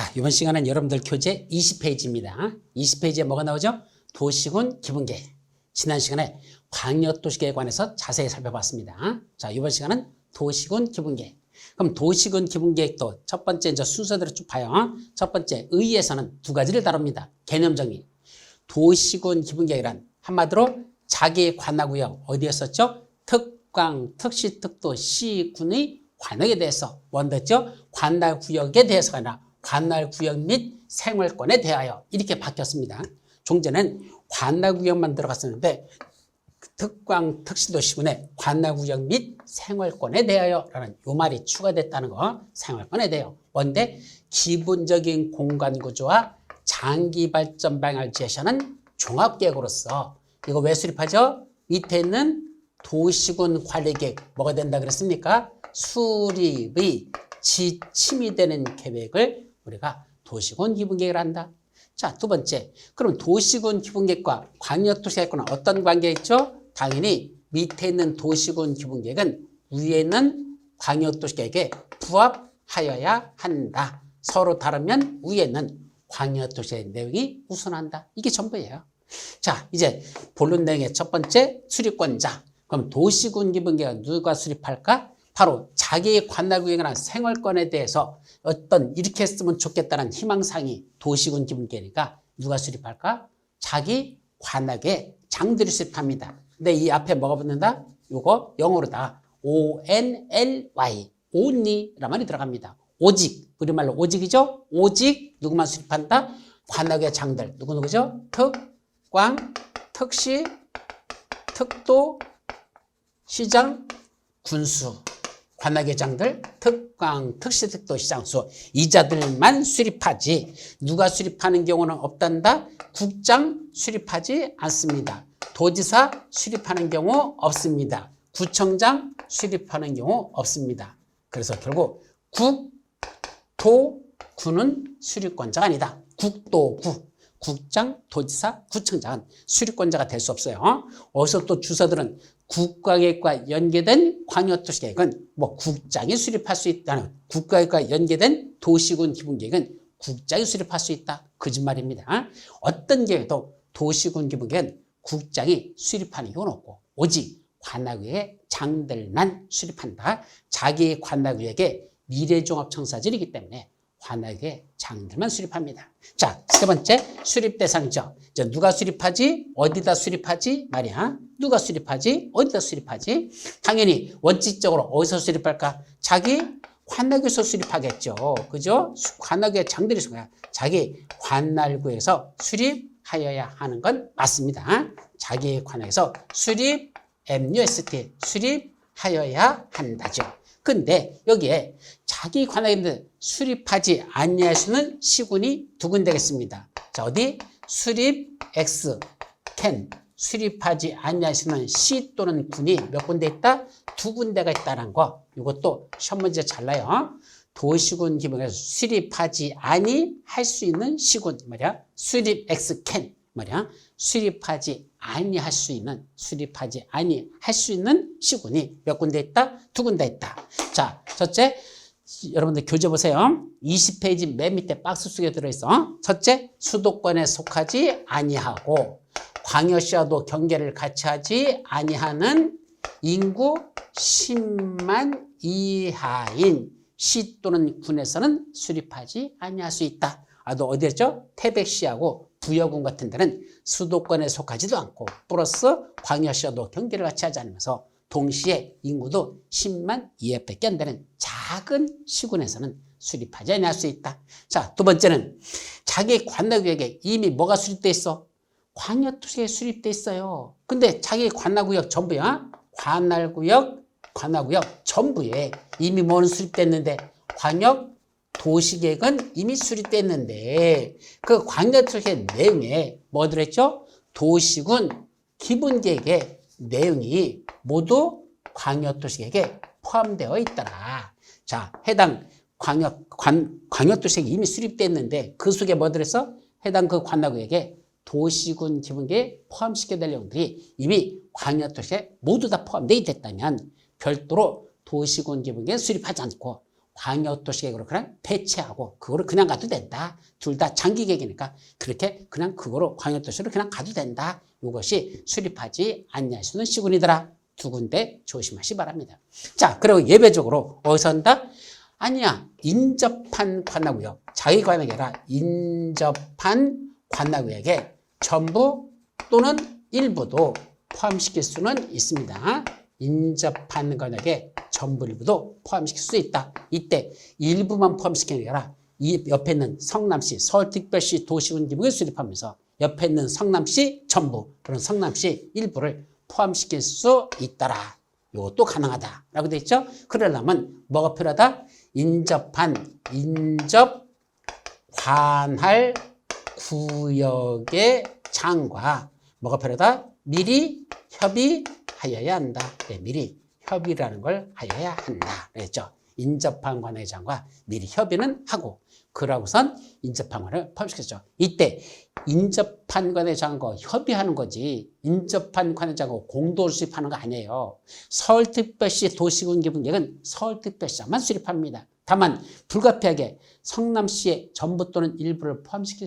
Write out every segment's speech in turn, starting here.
자, 이번 시간은 여러분들 교재 20페이지입니다. 20페이지에 뭐가 나오죠? 도시군 기본계획. 지난 시간에 광역도시계획에 관해서 자세히 살펴봤습니다. 자, 이번 시간은 도시군 기본계획. 그럼 도시군 기본계획도 첫 번째 이제 순서대로 쭉 봐요. 첫 번째, 의에서는 두 가지를 다룹니다. 개념 정의. 도시군 기본계획이란 한마디로 자기 관할구역 어디에 썼죠? 특광, 특시, 특도, 시군의 관역에 대해서 원됐죠? 관할구역에 대해서가 아니라 관할구역 및 생활권에 대하여 이렇게 바뀌었습니다. 종전에는 관할구역만 들어갔었는데 특광, 특시도 시군에 관할구역 및 생활권에 대하여 라는 요 말이 추가됐다는 거. 생활권에 대하여. 원데 기본적인 공간구조와 장기발전 방향을 제시하는 종합계획으로서 이거 왜 수립하죠? 밑에 있는 도시군 관리계획 뭐가 된다 그랬습니까? 수립의 지침이 되는 계획을 우리가 도시군 기본계획을 한다. 자, 두 번째. 그럼 도시군 기본계획과 광역도시계획과는 어떤 관계가 있죠? 당연히 밑에 있는 도시군 기본계획은 위에 있는 광역도시계획에 부합하여야 한다. 서로 다르면 위에는 광역도시계획 내용이 우선한다. 이게 전부예요. 자, 이제 본론 내용의 첫 번째, 수립권자. 그럼 도시군 기본계획은 누가 수립할까? 바로 자기의 관할구역이나 생활권에 대해서 어떤 이렇게 했으면 좋겠다는 희망사항이 도시군 기본계획이니까 누가 수립할까? 자기 관할구역의 장들이 수립합니다. 근데 이 앞에 뭐가 붙는다? 요거 영어로다. ONLY, only란 말이 들어갑니다. 오직, 우리말로 오직이죠? 오직 누구만 수립한다? 관할구역의 장들. 누구죠? 특광, 특시, 특도, 시장, 군수. 관할계장들, 특광, 특시, 특도, 시장수 이자들만 수립하지 누가 수립하는 경우는 없단다. 국장 수립하지 않습니다. 도지사 수립하는 경우 없습니다. 구청장 수립하는 경우 없습니다. 그래서 결국 국, 도, 구는 수립권자가 아니다. 국도구, 국장, 도지사, 구청장은 수립권자가 될 수 없어요. 어디서 또 주서들은 국가계획과 연계된 광역도시계획은 뭐 국장이 수립할 수 있다는, 국가계획과 연계된 도시군 기본계획은 국장이 수립할 수 있다. 거짓말입니다. 어떤 계획도 도시군 기본계획은 국장이 수립하는 경우는 없고 오직 관할구역의 장들만 수립한다. 자기 관할구역의 미래종합청사지이기 때문에 관할구역의 장들만 수립합니다. 자, 세 번째 수립 대상이죠. 이제 누가 수립하지? 어디다 수립하지? 말이야. 누가 수립하지? 어디다 수립하지? 당연히 원칙적으로 어디서 수립할까? 자기 관할구역에서 수립하겠죠. 그죠? 관할구역 장들이 있어야 자기 관할구역에서 수립하여야 하는 건 맞습니다. 자기 관할구역에서 수립, MUST, 수립하여야 한다죠. 근데 여기에 자기 관할구역에 수립하지 아니할 수는 시군이 두 군데겠습니다. 자, 어디? 수립 X, can. 수립하지 아니할 수는 시 또는 군이 몇 군데 있다? 두 군데가 있다는 거. 이것도 시험 문제 잘 나요. 도시군 기본에서 수립하지 아니할 수 있는 시군 말이야. 수립 X, can 말이야. 수립하지 아니할 수 있는, 수립하지 아니할 수 있는 시군이 몇 군데 있다? 두 군데 있다. 자, 첫째, 여러분들 교재 보세요. 20페이지 맨 밑에 박스 속에 들어있어. 첫째, 수도권에 속하지 아니하고 광역시와도 경계를 같이 하지 아니하는 인구 10만 이하인 시 또는 군에서는 수립하지 아니할 수 있다. 또 어디 했죠? 태백시하고 부여군 같은 데는 수도권에 속하지도 않고 플러스 광역시와도 경계를 같이 하지 않으면서 동시에 인구도 10만 이하밖에 안 되는 작은 시군에서는 수립하지 않을 수 있다. 자, 두 번째는 자기 관할구역에 이미 뭐가 수립돼 있어? 광역도시에 수립돼 있어요. 근데 자기 관할구역 전부야. 관할구역 전부에 이미 뭐는 수립됐는데 광역도시계획은 이미 수립됐는데 그 광역도시계획 내용에 뭐 들었죠? 도시군 기본계획의 내용이 모두 광역도시계획에 포함되어 있더라. 자, 해당 광역도시계획이 이미 수립됐는데 그 속에 뭐 들었어? 해당 그 관할구역에 도시군 기본계획에 포함시켜야 될 내용들이 이미 광역도시에 모두 다 포함되어 있다면 별도로 도시군 기본계획에 수립하지 않고 광역도시계획으로 그냥 배치하고 그거를 그냥 가도 된다. 둘 다 장기 계획이니까 그렇게 그냥 그거로 광역도시로 그냥 가도 된다. 이것이 수립하지 않냐 수는 시군이더라. 두 군데 조심하시 바랍니다. 자, 그리고 예외적으로 어디서 한다? 아니야. 인접한 관할구역. 자기 관할이 아니라 인접한 관할구역에 전부 또는 일부도 포함시킬 수는 있습니다. 인접한 관역에 전부 일부도 포함시킬 수 있다. 이때 일부만 포함시키는 게 아니라 이 옆에 있는 성남시, 서울특별시 도시군기획을 수립하면서 옆에 있는 성남시 전부 그런 성남시 일부를 포함시킬 수 있더라. 이것도 가능하다라고 되어 있죠. 그러려면 뭐가 필요하다? 인접 관할 구역의 장과 뭐가 필요하다? 미리 협의하여야 한다. 네, 미리 협의라는 걸 하여야 한다. 그랬죠. 인접한 관할 장과 미리 협의는 하고 그러고선 인접한 관을 포함시켰죠. 이때 인접한 관할 장과 협의하는 거지 인접한 관할 장과 공동으로 수립하는 거 아니에요. 서울특별시 도시군기획은 서울특별시만 수립합니다. 다만 불가피하게 성남시의 전부 또는 일부를 포함시킬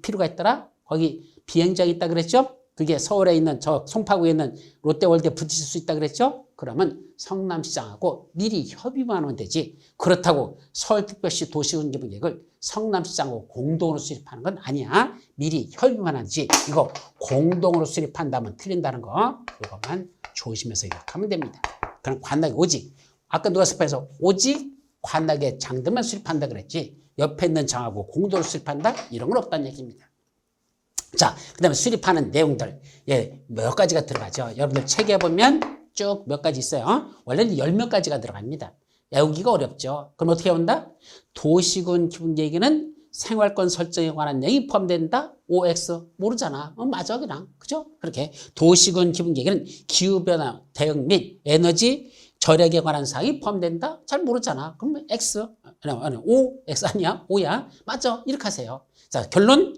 필요가 있더라. 거기 비행장이 있다 그랬죠. 그게 서울에 있는 저 송파구에 있는 롯데월드에 붙이실 수 있다 그랬죠. 그러면 성남시장하고 미리 협의만 하면 되지. 그렇다고 서울특별시 도시군기획을 성남시장하고 공동으로 수립하는 건 아니야. 미리 협의만 하지. 이거 공동으로 수립한다면 틀린다는 거 이것만 조심해서 기억하면 됩니다. 그럼 관악에 오직 아까 누가 습해서 오직 관악에 장들만 수립한다 그랬지. 옆에 있는 장하고 공동으로 수립한다? 이런 건 없다는 얘기입니다. 자, 그 다음에 수립하는 내용들. 예, 몇 가지가 들어가죠. 여러분들 책에 보면 쭉 몇 가지 있어요. 원래는 10몇 가지가 들어갑니다. 외우기가 어렵죠. 그럼 어떻게 온다? 도시군 기본계획에는 생활권 설정에 관한 내용이 포함된다? OX. 모르잖아. 맞아, 그냥. 그죠? 그렇게. 도시군 기본계획에는 기후변화 대응 및 에너지 절약에 관한 사항이 포함된다? 잘 모르잖아. 그럼 X. 아니, O, X 아니야? O야? 맞아. 이렇게 하세요. 자, 결론.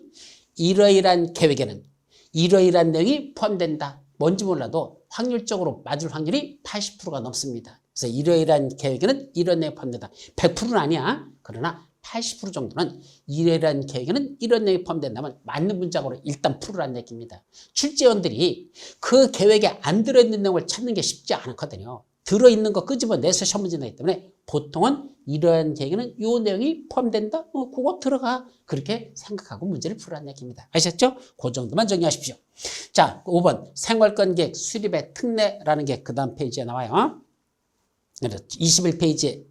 이러이러한 계획에는 이러이러한 내용이 포함된다. 뭔지 몰라도 확률적으로 맞을 확률이 80%가 넘습니다. 그래서 이러이러한 계획에는 이런 내용이 포함된다. 100%는 아니야. 그러나 80% 정도는 이러이러한 계획에는 이런 내용이 포함된다면 맞는 문장으로 일단 풀으라는 얘기입니다. 출제원들이 그 계획에 안 들어있는 내용을 찾는 게 쉽지 않거든요. 들어있는 거 끄집어내서 시험 문제 내기 때문에 보통은 이러한 계획에는 이 내용이 포함된다? 그거 들어가. 그렇게 생각하고 문제를 풀으라는 얘기입니다. 아셨죠? 그 정도만 정리하십시오. 자, 5번 생활권 계획 수립의 특례라는 게 그 다음 페이지에 나와요. 21페이지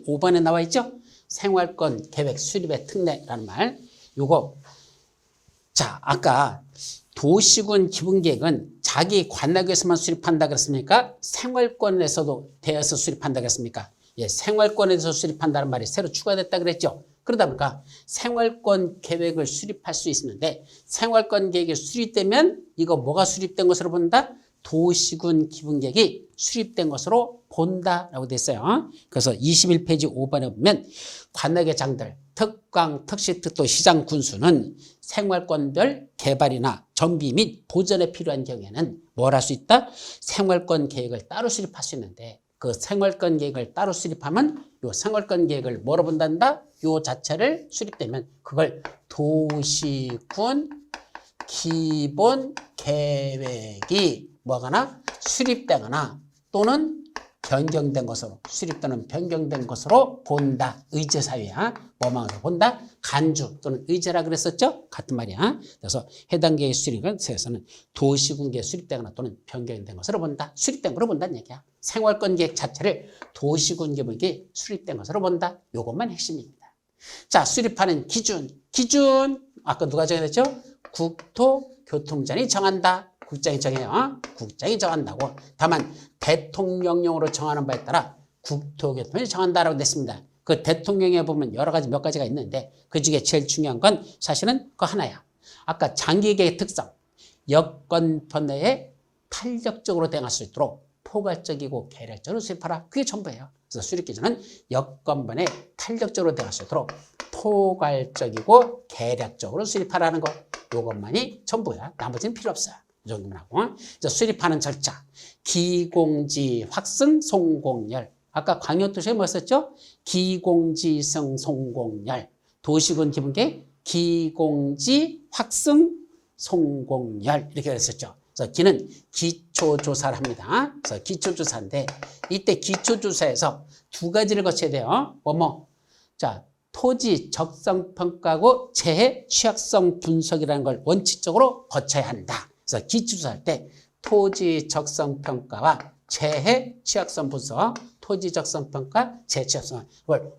5번에 나와 있죠? 생활권 계획 수립의 특례라는 말. 요거 자, 아까 도시군 기본계획은 자기 관악에서만 수립한다 그랬습니까? 생활권에서도 되어서 수립한다 그랬습니까? 예, 생활권에서 수립한다는 말이 새로 추가됐다 그랬죠. 그러다 보니까 생활권 계획을 수립할 수 있는데 생활권 계획이 수립되면 이거 뭐가 수립된 것으로 본다? 도시군 기본계획이 수립된 것으로 본다라고 됐어요. 그래서 21페이지 5번에 보면 관악의 장들 특광, 특시, 특도, 시장, 군수는 생활권별 개발이나 정비 및 보전에 필요한 경우에는 뭘 할 수 있다? 생활권 계획을 따로 수립할 수 있는데 그 생활권 계획을 따로 수립하면 요 생활권 계획을 뭐로 본단다? 요 자체를 수립되면 그걸 도시군 기본 계획이 뭐거나 수립되거나 또는 변경된 것으로 수립 또는 변경된 것으로 본다. 의제사유야. 뭐만으로 본다? 간주 또는 의제라 그랬었죠? 같은 말이야. 그래서 해당 계획 수립은 세에서는 도시군 계획 수립되거나 또는 변경된 것으로 본다. 수립된 것으로 본다는 얘기야. 생활권 계획 자체를 도시군 계획이 수립된 것으로 본다. 이것만 핵심입니다. 자, 수립하는 기준. 아까 누가 정했죠? 국토교통부장이 정한다. 국장이 정해요. 국장이 정한다고. 다만 대통령령으로 정하는 바에 따라 국토교통부장이 정한다라고 됐습니다. 그 대통령에 보면 여러 가지 몇 가지가 있는데 그중에 제일 중요한 건 사실은 그거 하나야. 아까 장기계획의 특성. 여건권 내에 탄력적으로 대응할 수 있도록 포괄적이고 계략적으로 수립하라. 그게 전부예요. 그래서 수립 기준은 여건번에 탄력적으로 대응할 수 있도록 포괄적이고 계략적으로 수립하라는 거. 이것만이 전부야. 나머지는 필요 없어요. 이 정도만 하고. 수립하는 절차. 기공지 확승 송공열. 아까 광역도시에 뭐 썼죠? 기공지성 송공열. 도시군 기본계획 기공지 확승 송공열 이렇게 그랬었죠. 그래서 기는 기초조사를 합니다. 그래서 기초조사인데 이때 기초조사에서 두 가지를 거쳐야 돼요. 자, 토지 적성평가하고 재해 취약성 분석이라는 걸 원칙적으로 거쳐야 한다. 그래서 기초조사할 때 토지 적성평가와 재해 취약성 분석, 토지 적성평가, 재해 취약성을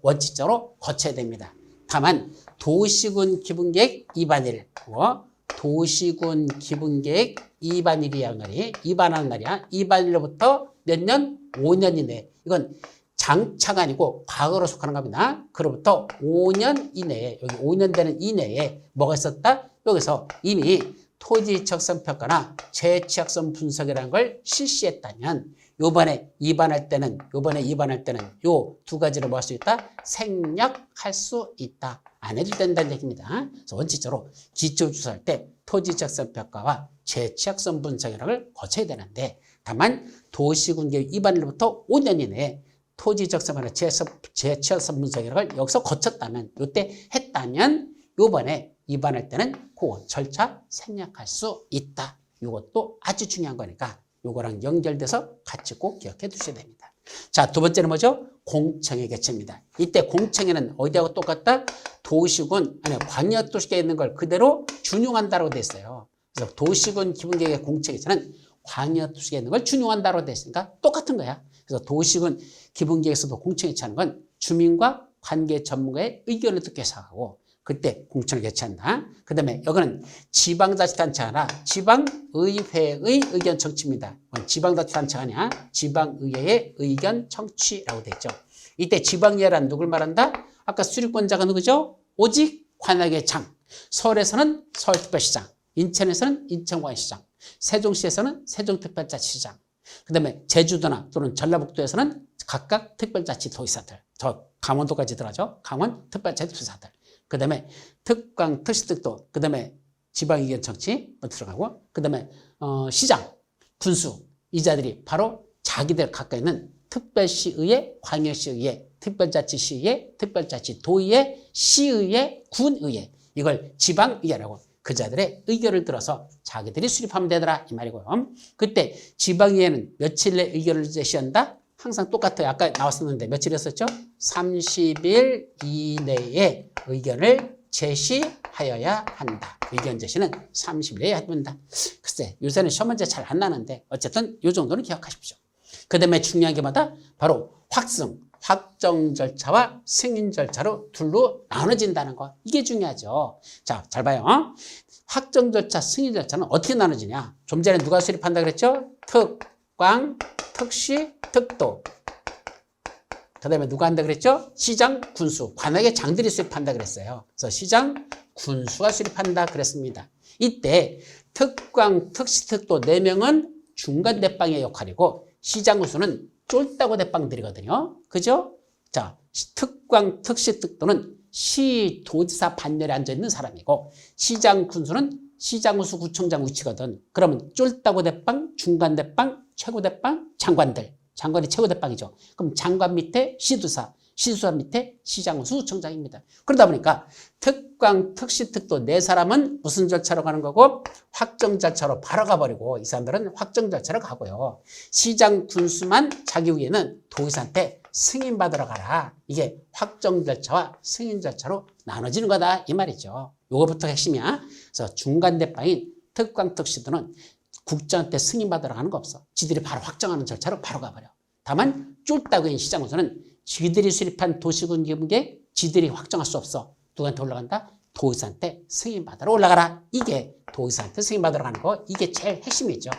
원칙적으로 거쳐야 됩니다. 다만 도시군 기본계획 2반일, 도시군 기본계획 2반일이라는 날이, 2반하는 날이야. 2반일로부터 몇 년? 5년 이내. 이건 장차가 아니고 과거로 속하는 겁니다. 그로부터 5년 이내에, 여기 5년 되는 이내에 뭐가 있었다? 여기서 이미 토지 적성평가나 재취약성 분석이라는 걸 실시했다면 요번에 입안할 때는 요 두 가지를 뭐 할 수 있다? 생략할 수 있다. 안 해도 된다는 얘기입니다. 그래서 원칙적으로 기초조사할 때 토지 적성평가와 재취약성 분석이라는 걸 거쳐야 되는데 다만 도시군계획 입안일로부터 5년 이내에 토지 적성평가 재취약성 분석이라는 걸 여기서 거쳤다면 요때 했다면 요번에 입안할 때는 그 절차 생략할 수 있다. 이것도 아주 중요한 거니까 요거랑 연결돼서 같이 꼭 기억해 두셔야 됩니다. 자, 두 번째는 뭐죠? 공청회 개최입니다. 이때 공청회는 어디하고 똑같다? 도시군, 광역도시계에 있는 걸 그대로 준용한다고 돼 있어요. 그래서 도시군 기본계획의 공청회 개최는 광역도시계에 있는 걸 준용한다고 돼 있으니까 똑같은 거야. 그래서 도시군 기본계획에서도 공청회 개최하는 건 주민과 관계 전문가의 의견을 듣기 위해서 하고 그때 공청을 개최한다. 그 다음에 여기는 지방자치단체가 아니라 지방의회의 의견 청취입니다. 지방자치단체가 아니야. 지방의회의 의견 청취라고 되어 있죠. 이때 지방의회란 누굴 말한다? 아까 수립권자가 누구죠? 오직 관악의 장. 서울에서는 서울특별시장, 인천에서는 인천광역시장, 세종시에서는 세종특별자치시장, 그 다음에 제주도나 또는 전라북도에서는 각각 특별자치도지사들, 저 강원도까지 들어가죠. 강원 특별자치도지사들. 그 다음에 특광, 특시특도, 그 다음에 지방의견 청취 들어가고, 그 다음에 시장, 군수, 이 자들이 바로 자기들 가까이 있는 특별시의회, 광역시의회, 특별자치시의회, 특별자치도의회, 시의회, 군의회, 이걸 지방의회라고 그 자들의 의견을 들어서 자기들이 수립하면 되더라 이 말이고요. 그때 지방의회는 며칠 내 의견을 제시한다? 항상 똑같아요. 아까 나왔었는데 며칠이었었죠? 30일 이내에 의견을 제시하여야 한다. 의견 제시는 30일 내에 해야 된다. 글쎄 요새는 시험 문제 잘 안 나는데 어쨌든 이 정도는 기억하십시오. 그 다음에 중요한 게 뭐다? 바로 확정 절차와 승인 절차로 둘로 나눠진다는 거. 이게 중요하죠. 자, 잘 봐요. 확정 절차, 승인 절차는 어떻게 나눠지냐? 좀 전에 누가 수립한다 그랬죠? 특광, 특시, 특도. 그 다음에 누가 한다 그랬죠? 시장, 군수. 관악의 장들이 수립한다 그랬어요. 그래서 시장, 군수가 수립한다 그랬습니다. 이때 특광, 특시, 특도 4명은 중간 대빵의 역할이고 시장, 군수는 쫄따구 대빵들이거든요. 그죠? 자, 특광, 특시, 특도는 시도지사 반열에 앉아있는 사람이고 시장, 군수는 시장, 군수, 구청장 위치거든. 그러면 쫄따구 대빵, 중간 대빵, 최고 대빵, 장관들. 장관이 최고 대빵이죠. 그럼 장관 밑에 시도사, 시도사 밑에 시장, 군수, 구청장입니다. 그러다 보니까 특광, 특시, 특도 4사람은 무슨 절차로 가는 거고 확정 절차로 바로 가버리고 이 사람들은 확정 절차로 가고요. 시장, 군수만 자기 위에는 도의사한테 승인받으러 가라. 이게 확정 절차와 승인 절차로 나눠지는 거다 이 말이죠. 요거부터 핵심이야. 그래서 중간 대빵인 특광, 특시도는 국장한테 승인받으러 가는 거 없어. 지들이 바로 확정하는 절차로 바로 가버려. 다만 쫄따구인 시장군수는 지들이 수립한 도시군 기본계획 지들이 확정할 수 없어. 누구한테 올라간다? 도의사한테 승인받으러 올라가라. 이게 도의사한테 승인받으러 가는 거. 이게 제일 핵심이죠.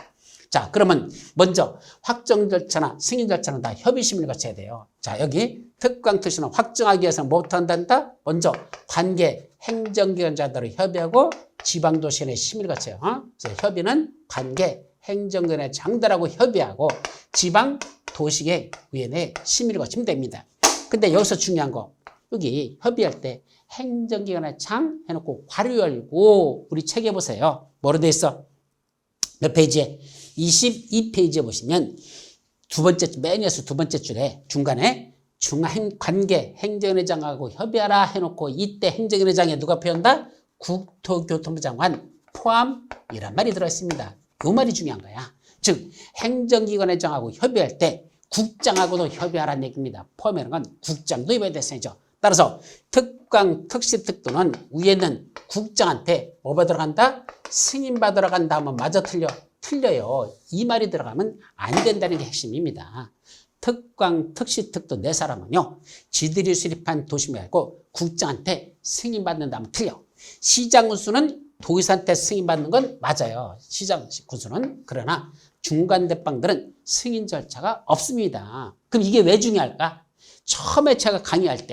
자, 그러면 먼저 확정 절차나 승인 절차는 다 협의심을 거쳐야 돼요. 자, 여기 특광, 특시는 확정하기 위해서는 뭐부터 한다? 먼저 관계 행정기관자들을 협의하고 지방도시의 심의를 거쳐요. 그래서 협의는 관계 행정기관의 장들하고 협의하고 지방도시계획위원회 심의를 거치면 됩니다. 근데 여기서 중요한 거 여기 협의할 때 행정기관의 장 해놓고 괄호 열고 우리 책에 보세요. 뭐로 돼 있어? 몇 페이지에? 22페이지에 보시면 두 번째, 맨 위에서 두 번째 줄에 중간에 관계 행정회장하고 협의하라 해놓고 이때 행정회장에 누가 표현다? 국토교통부 장관 포함이란 말이 들어있습니다. 이 말이 중요한 거야. 즉 행정기관회장하고 협의할 때 국장하고도 협의하라는 얘기입니다. 포함이라는 건 국장도 입어야 됐어야죠. 따라서 특강, 특시, 특도는 위에는 국장한테 뭐 받으러 간다? 승인 받으러 간다 하면 맞아 틀려요. 이 말이 들어가면 안 된다는 게 핵심입니다. 특강, 특시, 특도 네 사람은요. 지들이 수립한 도시명 말고 국장한테 승인 받는다면 틀려. 시장 군수는 도의사한테 승인 받는 건 맞아요. 시장 군수는. 그러나 중간 대빵들은 승인 절차가 없습니다. 그럼 이게 왜 중요할까? 처음에 강의할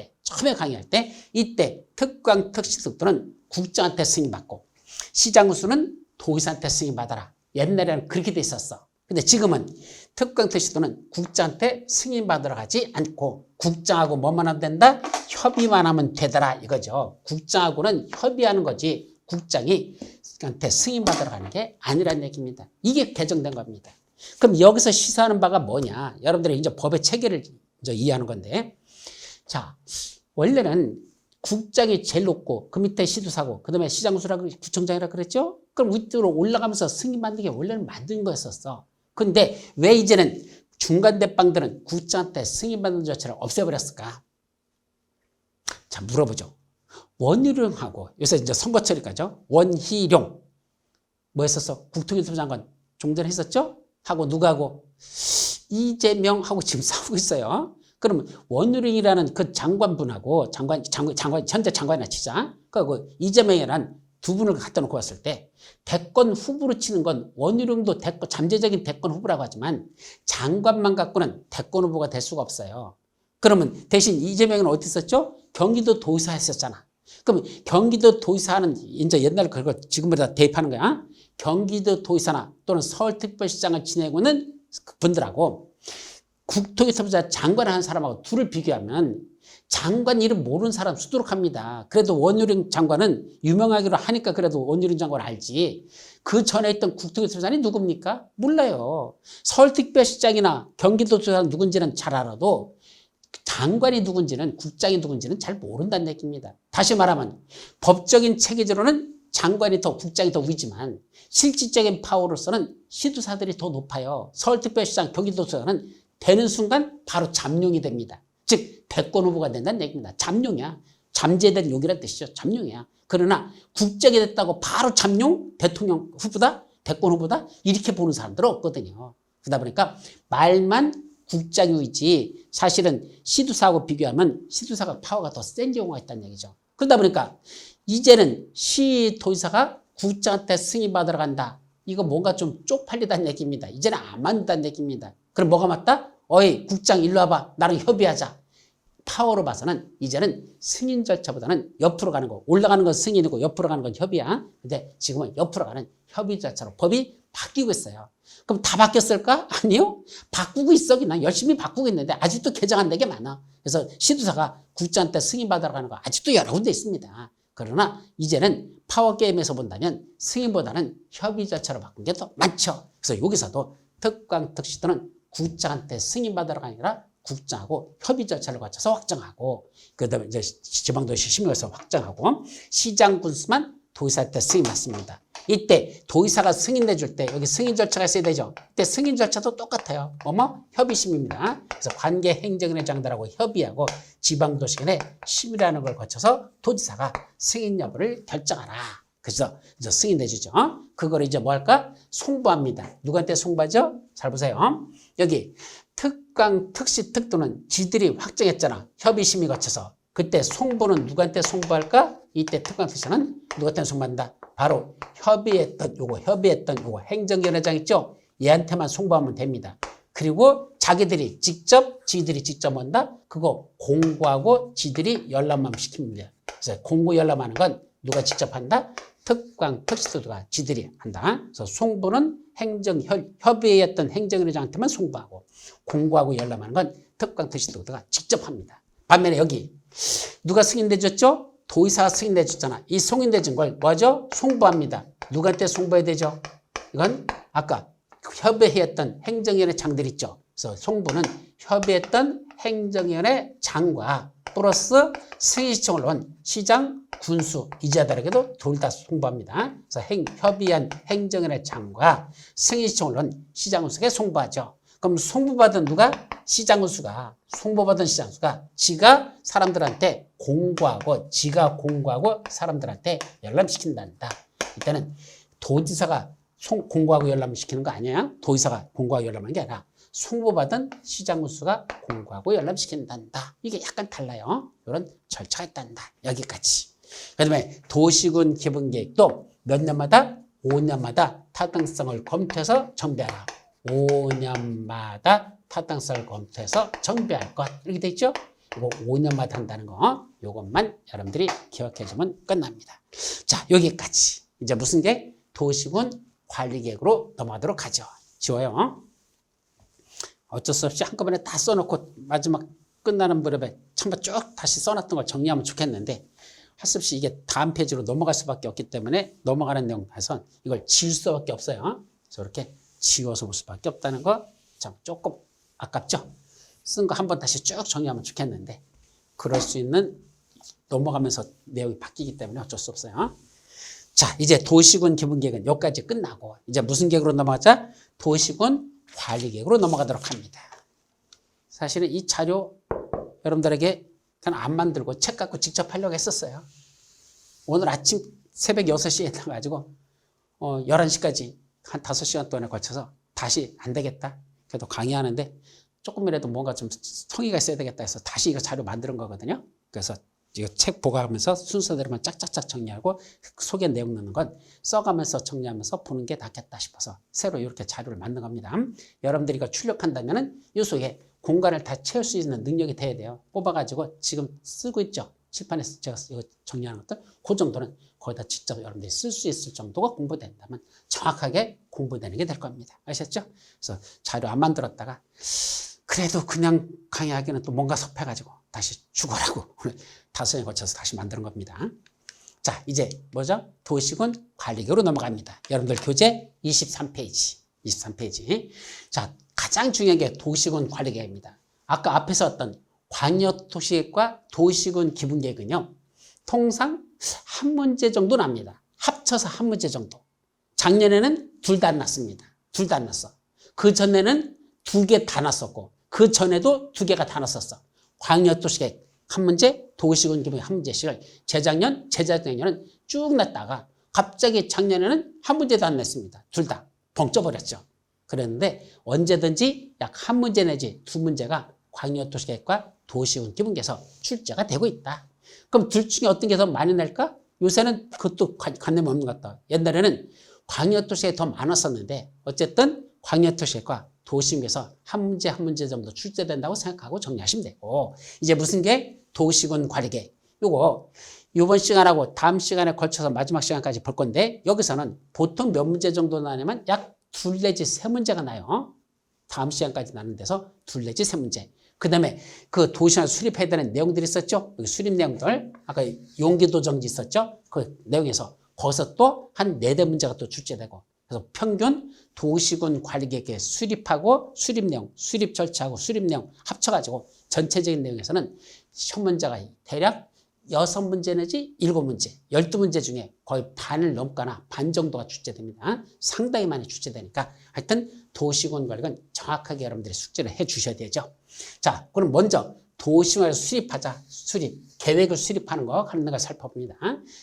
때 이때 특강, 특시, 특도는 국장한테 승인 받고 시장 군수는 도의사한테 승인 받아라. 옛날에는 그렇게 돼 있었어. 근데 지금은 특강, 특시도는 국장한테 승인 받으러 가지 않고 국장하고 뭐만 하면 된다? 협의만 하면 되더라 이거죠. 국장하고는 협의하는 거지 국장이 한테 승인 받으러 가는 게 아니라는 얘기입니다. 이게 개정된 겁니다. 그럼 여기서 시사하는 바가 뭐냐? 여러분들이 이제 법의 체계를 이제 이해하는 건데, 자 원래는 국장이 제일 높고 그 밑에 시도사고 그 다음에 시장군수라고 구청장이라고 그랬죠? 그럼 위쪽으로 올라가면서 승인 받는 게 원래는 만든 거였었어. 근데 왜 이제는 중간 대빵들은 국장한테 승인 받는 절차를 없애버렸을까? 자 물어보죠. 원희룡하고 요새 이제 선거철이까죠. 원희룡 뭐 했었어? 국토교통부 장관 종전에 했었죠? 하고 누구하고? 이재명하고 지금 싸우고 있어요. 그러면 원희룡이라는 그 장관분하고 장관 현재 장관이나 치자. 그 이재명이라는 두 분을 갖다 놓고 봤을 때 대권 후보로 치는 건 원희룡도 잠재적인 대권 후보라고 하지만 장관만 갖고는 대권 후보가 될 수가 없어요. 그러면 대신 이재명은 어디 있었죠? 경기도 도의사 했었잖아. 그럼 경기도 도의사는 이제 옛날 그걸 지금보다 대입하는 거야. 경기도 도의사나 또는 서울특별시장을 지내고 있는 분들하고 국토교통부 장관을 하는 사람하고 둘을 비교하면 장관 이름 모르는 사람 수두룩합니다. 그래도 원희룡 장관은 유명하기로 하니까 그래도 원희룡 장관을 알지. 그 전에 있던 국토교통부장이 누굽니까? 몰라요. 서울특별시장이나 경기도지사는 누군지는 잘 알아도 장관이 누군지는 국장이 누군지는 잘 모른다는 얘기입니다. 다시 말하면 법적인 체계적으로는 장관이 더 국장이 더 위지만 실질적인 파워로서는 시도사들이 더 높아요. 서울특별시장 경기도지사는 되는 순간 바로 잠룡이 됩니다. 즉 대권 후보가 된다는 얘기입니다. 잠룡이야. 잠재된 용이라는 뜻이죠. 잠룡이야. 그러나 국장이 됐다고 바로 잠룡 대통령 후보다 대권 후보다 이렇게 보는 사람들은 없거든요. 그러다 보니까 말만 국장이지 사실은 시도사하고 비교하면 시도사가 파워가 더 센 경우가 있다는 얘기죠. 그러다 보니까 이제는 시도의사가 국장한테 승인 받으러 간다. 이거 뭔가 좀 쪽팔리다는 얘기입니다. 이제는 안 맞는다는 얘기입니다. 그럼 뭐가 맞다? 어이 국장 일로 와봐. 나랑 협의하자. 파워로 봐서는 이제는 승인 절차보다는 옆으로 가는 거. 올라가는 건 승인이고 옆으로 가는 건 협의야. 근데 지금은 옆으로 가는 협의 절차로 법이 바뀌고 있어요. 그럼 다 바뀌었을까? 아니요. 바꾸고 있어. 그냥 열심히 바꾸고 있는데 아직도 개정 안 된 게 많아. 그래서 시도사가 국장한테 승인 받으러 가는 거 아직도 여러 군데 있습니다. 그러나 이제는 파워게임에서 본다면 승인보다는 협의 절차로 바꾼 게 더 많죠. 그래서 여기서도 특강, 특시도는 국장한테 승인 받으러 가 아니라 국장하고 협의 절차를 거쳐서 확정하고 그다음에 이제 지방도시 심의에서 확정하고 시장 군수만 도의사한테 승인 받습니다. 이때 도의사가 승인 내줄 때 여기 승인 절차가 있어야 되죠. 이때 승인 절차도 똑같아요. 협의심입니다. 그래서 관계 행정회장들하고 협의하고 지방도시 간에 심의라는 걸 거쳐서 도지사가 승인 여부를 결정하라. 그래서 이제 승인 내주죠. 그걸 이제 뭐 할까? 송부합니다. 누구한테 송부하죠? 잘 보세요. 여기 특강, 특시, 특도는 지들이 확정했잖아. 협의심의 거쳐서. 그때 송부는 누구한테 송부할까? 이때 특강, 특시는 누구한테 송부한다? 바로 협의했던 요거 행정위원회장 있죠? 얘한테만 송부하면 됩니다. 그리고 자기들이 직접 한다? 그거 공고하고 지들이 열람만 시킵니다. 그래서 공고 열람하는 건 누가 직접 한다? 특강, 특시도가 지들이 한다. 그래서 송부는 협의했던 행정위원장한테만 송부하고 공고하고 열람하는 건 특강, 특시도가 직접 합니다. 반면에 여기 누가 승인 내줬죠? 도의사가 승인 내줬잖아. 이 승인 내준 걸 뭐죠? 송부합니다. 누구한테 송부해야 되죠? 이건 아까 협의했던 행정위원회장들 있죠? 그래서 송부는 협의했던 행정위원회 장과 플러스 승인시청을 놓은 시장, 군수, 이자들에게도 둘 다 송부합니다. 그래서 협의한 행정위원회 장과 승인시청을 놓은 시장, 군수에게 송부하죠. 그럼 송부받은 누가? 시장, 군수가. 송부받은 시장, 군수가 지가 사람들한테 공고하고 지가 공고하고 사람들한테 열람시킨단다. 이때는 도지사가 공고하고 열람시키는 거 아니야? 도지사가 공고하고 열람하는 게 아니라 송부받은 시장, 군수가 공고하고 열람시킨단다. 이게 약간 달라요. 이런 절차가 있단다. 여기까지. 그 다음에 도시군 기본계획도 몇 년마다? 5년마다 타당성을 검토해서 정비하라. 5년마다 타당성을 검토해서 정비할 것. 이렇게 돼 있죠? 이거 5년마다 한다는 거. 이것만 여러분들이 기억해 주면 끝납니다. 자, 여기까지. 이제 무슨 계획? 도시군 관리계획으로 넘어가도록 하죠. 지워요. 어쩔 수 없이 한꺼번에 다 써놓고 마지막 끝나는 무렵에 한번 쭉 다시 써놨던 걸 정리하면 좋겠는데 할 수 없이 이게 다음 페이지로 넘어갈 수밖에 없기 때문에 넘어가는 내용 봐서 이걸 지울 수밖에 없어요. 그래서 이렇게 지워서 볼 수밖에 없다는 거 참 조금 아깝죠? 쓴 거 한번 다시 쭉 정리하면 좋겠는데 그럴 수 있는 넘어가면서 내용이 바뀌기 때문에 어쩔 수 없어요. 자, 이제 도시군 기본계획은 여기까지 끝나고 이제 무슨 계획으로 넘어가자? 도시군 관리계획으로 넘어가도록 합니다. 사실은 이 자료 여러분들에게 그냥 안 만들고 책 갖고 직접 하려고 했었어요. 오늘 아침 새벽 6시에 나가지고 11시까지 한 5시간 동안에 걸쳐서 다시 안 되겠다. 그래도 강의하는데 조금이라도 뭔가 좀 성의가 있어야 되겠다 해서 다시 이거 자료 만드는 거거든요. 그래서 이거 책 보고하면서 순서대로만 짝짝짝 정리하고 속에 내용 넣는 건 써가면서 정리하면서 보는 게 낫겠다 싶어서 새로 이렇게 자료를 만든 겁니다. 여러분들이 이거 출력한다면은 이 속에 공간을 다 채울 수 있는 능력이 돼야 돼요. 뽑아가지고 지금 쓰고 있죠. 칠판에서 제가 이거 정리하는 것들 그 정도는 거기다 직접 여러분들이 쓸 수 있을 정도가 공부된다면 정확하게 공부되는 게 될 겁니다. 아셨죠? 그래서 자료 안 만들었다가 그래도 그냥 강의하기는 또 뭔가 섭해가지고 다시 죽어라고 오늘 5년에 걸쳐서 다시 만드는 겁니다. 자, 이제 뭐죠? 도시군 관리계획으로 넘어갑니다. 여러분들 교재 23페이지. 23페이지. 자, 가장 중요한 게 도시군 관리계획입니다. 아까 앞에서 어떤 광역도시계획과 도시군 기본계획은요. 통상 한 문제 정도 납니다. 합쳐서 한 문제 정도. 작년에는 둘 다 안 났습니다. 둘 다 안 났어. 그 전에는 2개 다 났었고 그 전에도 2개가 다 났었어. 광역도시계획 한 문제, 도시군 기본계획 한 문제씩을 재작년, 재작년에는 쭉 냈다가 갑자기 작년에는 한 문제도 안 냈습니다. 둘 다 벙쪄버렸죠. 그랬는데 언제든지 약 한 문제 내지 2문제가 광역도시계획과 도시군 기본계획에서 출제가 되고 있다. 그럼 둘 중에 어떤 게 더 많이 낼까? 요새는 그것도 관념이 없는 것 같다. 옛날에는 광역도시계획이 더 많았었는데 어쨌든 광역도시계획과 도시군에서 한 문제 한 문제 정도 출제된다고 생각하고 정리하시면 되고 이제 무슨 게 도시군 관리계획 요거 이번 시간하고 다음 시간에 걸쳐서 마지막 시간까지 볼 건데 여기서는 보통 몇 문제 정도 나냐면 약 2 내지 3문제가 나요. 다음 시간까지 나는 데서 2 내지 3문제. 그 다음에 그 도시나 수립해야 되는 내용들이 있었죠. 여기 수립 내용들 아까 용기도 정지 있었죠. 그 내용에서 거기서 또 한 4대 문제가 또 출제되고 그래서 평균 도시군 관리계획에 수립하고 수립 내용, 수립 절차하고 수립 내용 합쳐가지고 전체적인 내용에서는 시험 문제가 대략 6문제 내지 7문제, 12문제 중에 거의 반을 넘거나 반 정도가 출제됩니다. 상당히 많이 출제되니까 하여튼 도시군 관리는 정확하게 여러분들이 숙제를 해 주셔야 되죠. 자, 그럼 먼저 도시군을 수립하자. 계획을 수립하는 거 하는 걸 살펴봅니다.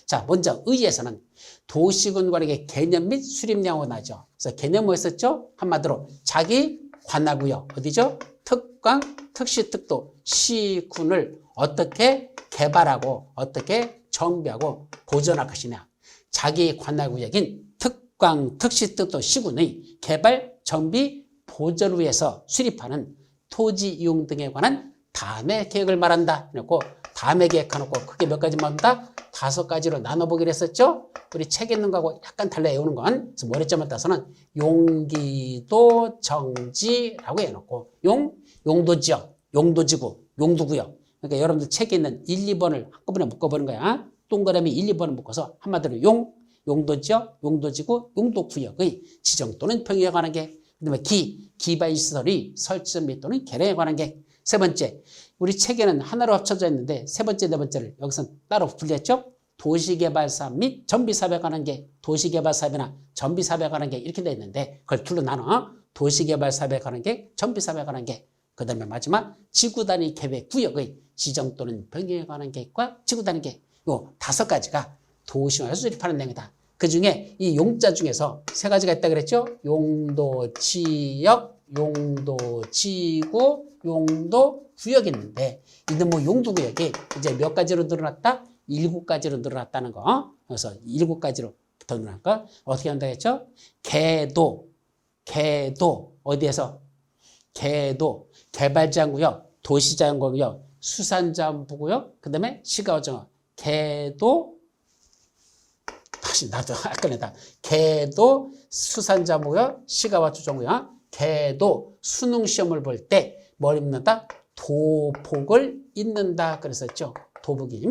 자, 먼저 의의에서는 도시군 관리의 개념 및 수립 내용을 나죠. 그래서 개념 뭐였었죠? 한마디로 자기 관할구역 어디죠? 특강, 특시, 특도, 시군을 어떻게 개발하고 어떻게 정비하고 보존할 것이냐. 자기 관할구역인 특강, 특시, 특도, 시군의 개발, 정비, 보존을 위해서 수립하는 토지 이용 등에 관한 다음의 계획을 말한다. 그래놓고 다음에 계획해놓고 크게 몇 가지 말한다? 5가지로 나눠보기로 했었죠? 우리 책에 있는 거하고 약간 달라 외우는 건 그래서 모래점을 따서는 용기도 정지라고 해놓고 용도지역, 용도지구, 용도구역 그러니까 여러분들 책에 있는 1, 2번을 한꺼번에 묶어보는 거야. 동그라미 1, 2번을 묶어서 한마디로 용도지역, 용도지구, 용도구역의 지정 또는 평의에 관한 게 그다음에 기반 시설이 설치 및 또는 개량에 관한 계획. 세 번째, 우리 책에는 하나로 합쳐져 있는데 세 번째, 네 번째를 여기서 따로 분리했죠. 도시개발사업 및 전비사업에 관한 계획, 도시개발사업이나 전비사업에 관한 계획 이렇게 돼 있는데 그걸 둘로 나눠. 도시개발사업에 관한 계획, 전비사업에 관한 계획. 그 다음에 마지막 지구단위 계획 구역의 지정 또는 변경에 관한 계획과 지구단위 계획. 요 5가지가 도시화에서 수립하는 내용이다. 그 중에 이 용자 중에서 3가지가 있다 그랬죠. 용도, 지역, 용도, 지구, 용도, 구역이 있는데 이는 뭐 용도 구역이 이제 몇 가지로 늘어났다? 7가지로 늘어났다는 거. 그래서 7가지로 더 늘어난 거. 어떻게 한다 했죠? 개도, 어디에서? 개도, 개발자연구역, 도시자연구역, 수산자원부구역, 그 다음에 시가어정역. 개도, 다시 나도 헷갈린다. 개도, 수산자원부구역, 시가와주정구역, 개도, 수능시험을 볼 때 뭘 입는다? 도복을 입는다 그랬었죠. 도복이.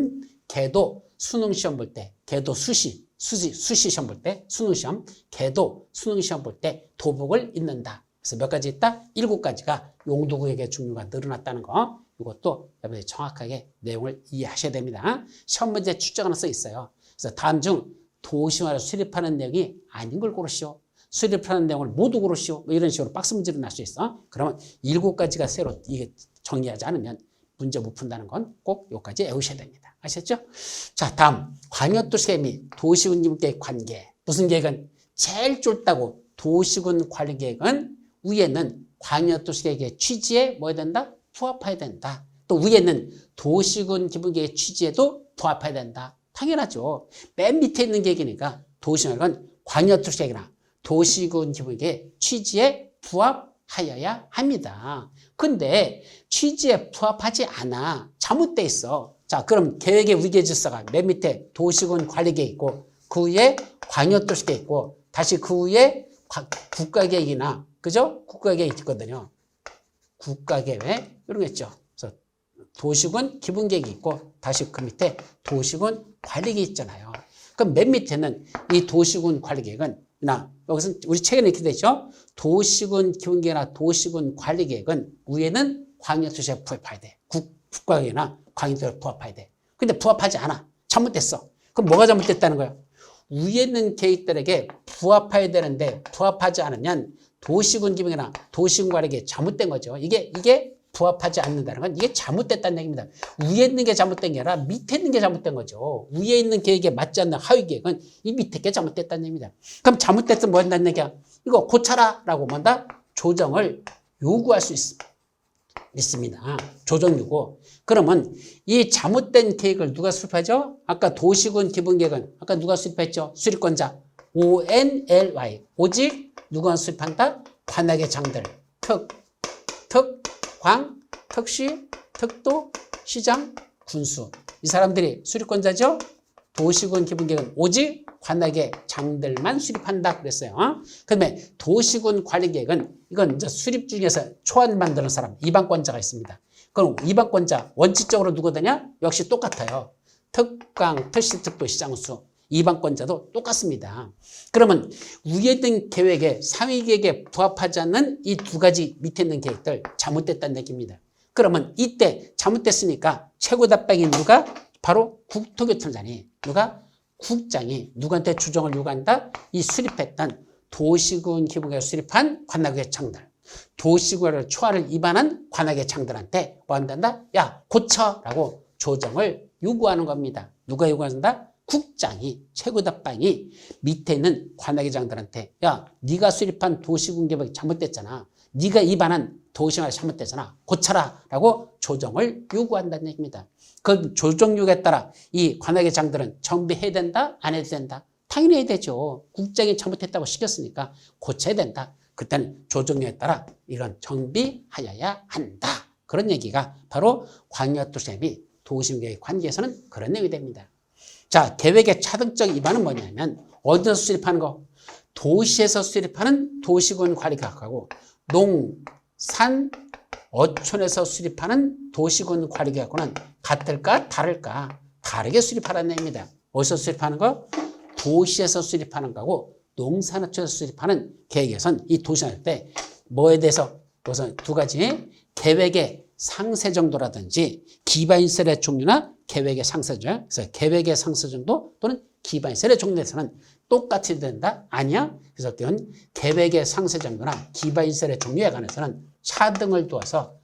개도, 수능시험 볼 때, 개도 수시 시험 볼 때, 수능시험, 개도, 수능시험 볼 때 도복을 입는다. 그래서 몇 가지 있다? 7가지가 용도구역의 종류가 늘어났다는 거. 이것도 여러분들이 정확하게 내용을 이해하셔야 됩니다. 시험 문제 출제가 하나 써 있어요. 그래서 다음 중 도시화를 수립하는 내용이 아닌 걸 고르시오. 수립하는 내용을 모두 고르시오. 뭐 이런 식으로 박스 문제로 날 수 있어. 그러면 7가지가 새로 이게 정리하지 않으면 문제 못 푼다는 건 꼭 여기까지 외우셔야 됩니다. 아셨죠? 자, 다음 광역도시계획 및 도시군계획 관계. 무슨 계획은 제일 좁다고 도시군 관리계획은 위에는 광역도시계획의 취지에 뭐 해야 된다? 부합해야 된다. 또 위에는 도시군 기본계획의 취지에도 부합해야 된다. 당연하죠. 맨 밑에 있는 계획이니까 도시계획은 광역도시계획이나 도시군 기본계획의 취지에 부합하여야 합니다. 근데 취지에 부합하지 않아. 잘못돼 있어. 자, 그럼 계획의 위계 질서가 맨 밑에 도시군 관리계획 있고 그 위에 광역도시계획 있고 다시 그 위에 국가계획이나 그죠? 국가계획 있거든요. 국가계획 이런 거 있죠. 그래서 도시군 기본계획이 있고 다시 그 밑에 도시군 관리계획 있잖아요. 그럼 맨 밑에는 이 도시군 관리계획은 여기서 우리 책에는 이렇게 돼 있죠. 도시군 기본계획이나 도시군 관리계획은 위에는 광역도시에 부합해야 돼. 국가계획이나 광역도시에 부합해야 돼. 근데 부합하지 않아. 잘못됐어. 그럼 뭐가 잘못됐다는 거야? 위에 있는 계획들에게 부합해야 되는데 부합하지 않으면 도시군 기본계획이나 도시군 관리계획이 잘못된 거죠. 이게 부합하지 않는다는 건 이게 잘못됐다는 얘기입니다. 위에 있는 게 잘못된 게 아니라 밑에 있는 게 잘못된 거죠. 위에 있는 계획에 맞지 않는 하위 계획은 이 밑에 게 잘못됐다는 얘기입니다. 그럼 잘못됐으면 뭐 한다는 얘기야? 이거 고쳐라 라고 뭔다? 조정을 요구할 수 있습니다. 조정 요구. 그러면 이 잘못된 계획을 누가 수립하죠? 아까 도시군 기본계획은 아까 누가 수립했죠? 수립권자 ONLY. 오직 누가 수립한다? 관악의 장들. 광, 특시, 특도, 시장, 군수. 이 사람들이 수립권자죠? 도시군 기본계획은 오직 관악의 장들만 수립한다 그랬어요. 그다음에 도시군 관리계획은 이건 이제 수립 중에서 초안 만드는 사람, 이반권자가 있습니다. 그럼 이반권자 원칙적으로 누구더냐? 역시 똑같아요. 특광, 특시, 특도, 시장, 군수. 이반권자도 똑같습니다. 그러면 위에 있는 계획에 상위 계획에 부합하지 않는 이 2가지 밑에 있는 계획들 잘못됐다는 얘기입니다. 그러면 이때 잘못됐으니까 최고 답방이 누가? 바로 국토교통장이 누가? 국장이 누구한테 조정을 요구한다? 이 수립했던 도시군 기본계획 수립한 관악의 장들, 도시군의 초안을 위반한 관악의 장들한테 뭐 한단다? 야 고쳐라고 조정을 요구하는 겁니다. 누가 요구한다? 국장이, 최고답방이 밑에 있는 관악의 장들한테 야 네가 수립한 도시군 계획이 잘못됐잖아. 네가 위반한 도시관이 잘못됐잖아. 고쳐라 라고 조정을 요구한다는 얘기입니다. 그 조정 요구에 따라 이 관악의 장들은 정비해야 된다? 안 해도 된다? 당연히 해야 되죠. 국장이 잘못했다고 시켰으니까 고쳐야 된다. 그때는 조정 요구에 따라 이런 정비하여야 한다. 그런 얘기가 바로 광역도시 및 도시계획 관계에서는 그런 내용이 됩니다. 자, 계획의 차등적 위반은 뭐냐면 어디서 수립하는 거? 도시에서 수립하는 도시군 관리계획하고 농, 산, 어촌에서 수립하는 도시군 관리계획하고는 같을까? 다를까? 다르게 수립하라는 얘기입니다. 어디서 수립하는 거? 도시에서 수립하는 거하고 농산업체에서 수립하는 계획에선 이 도시할 때 뭐에 대해서 우선 두 가지 계획의 상세 정도라든지 기반시설의 종류나 계획의 상세 정도, 그래서 계획의 상세 정도 또는 기반시설의 종류에 대해서는 똑같이 된다? 아니야? 그래서 어떤 계획의 상세 정도나 기반시설의 종류에 관해서는 차등을 두어서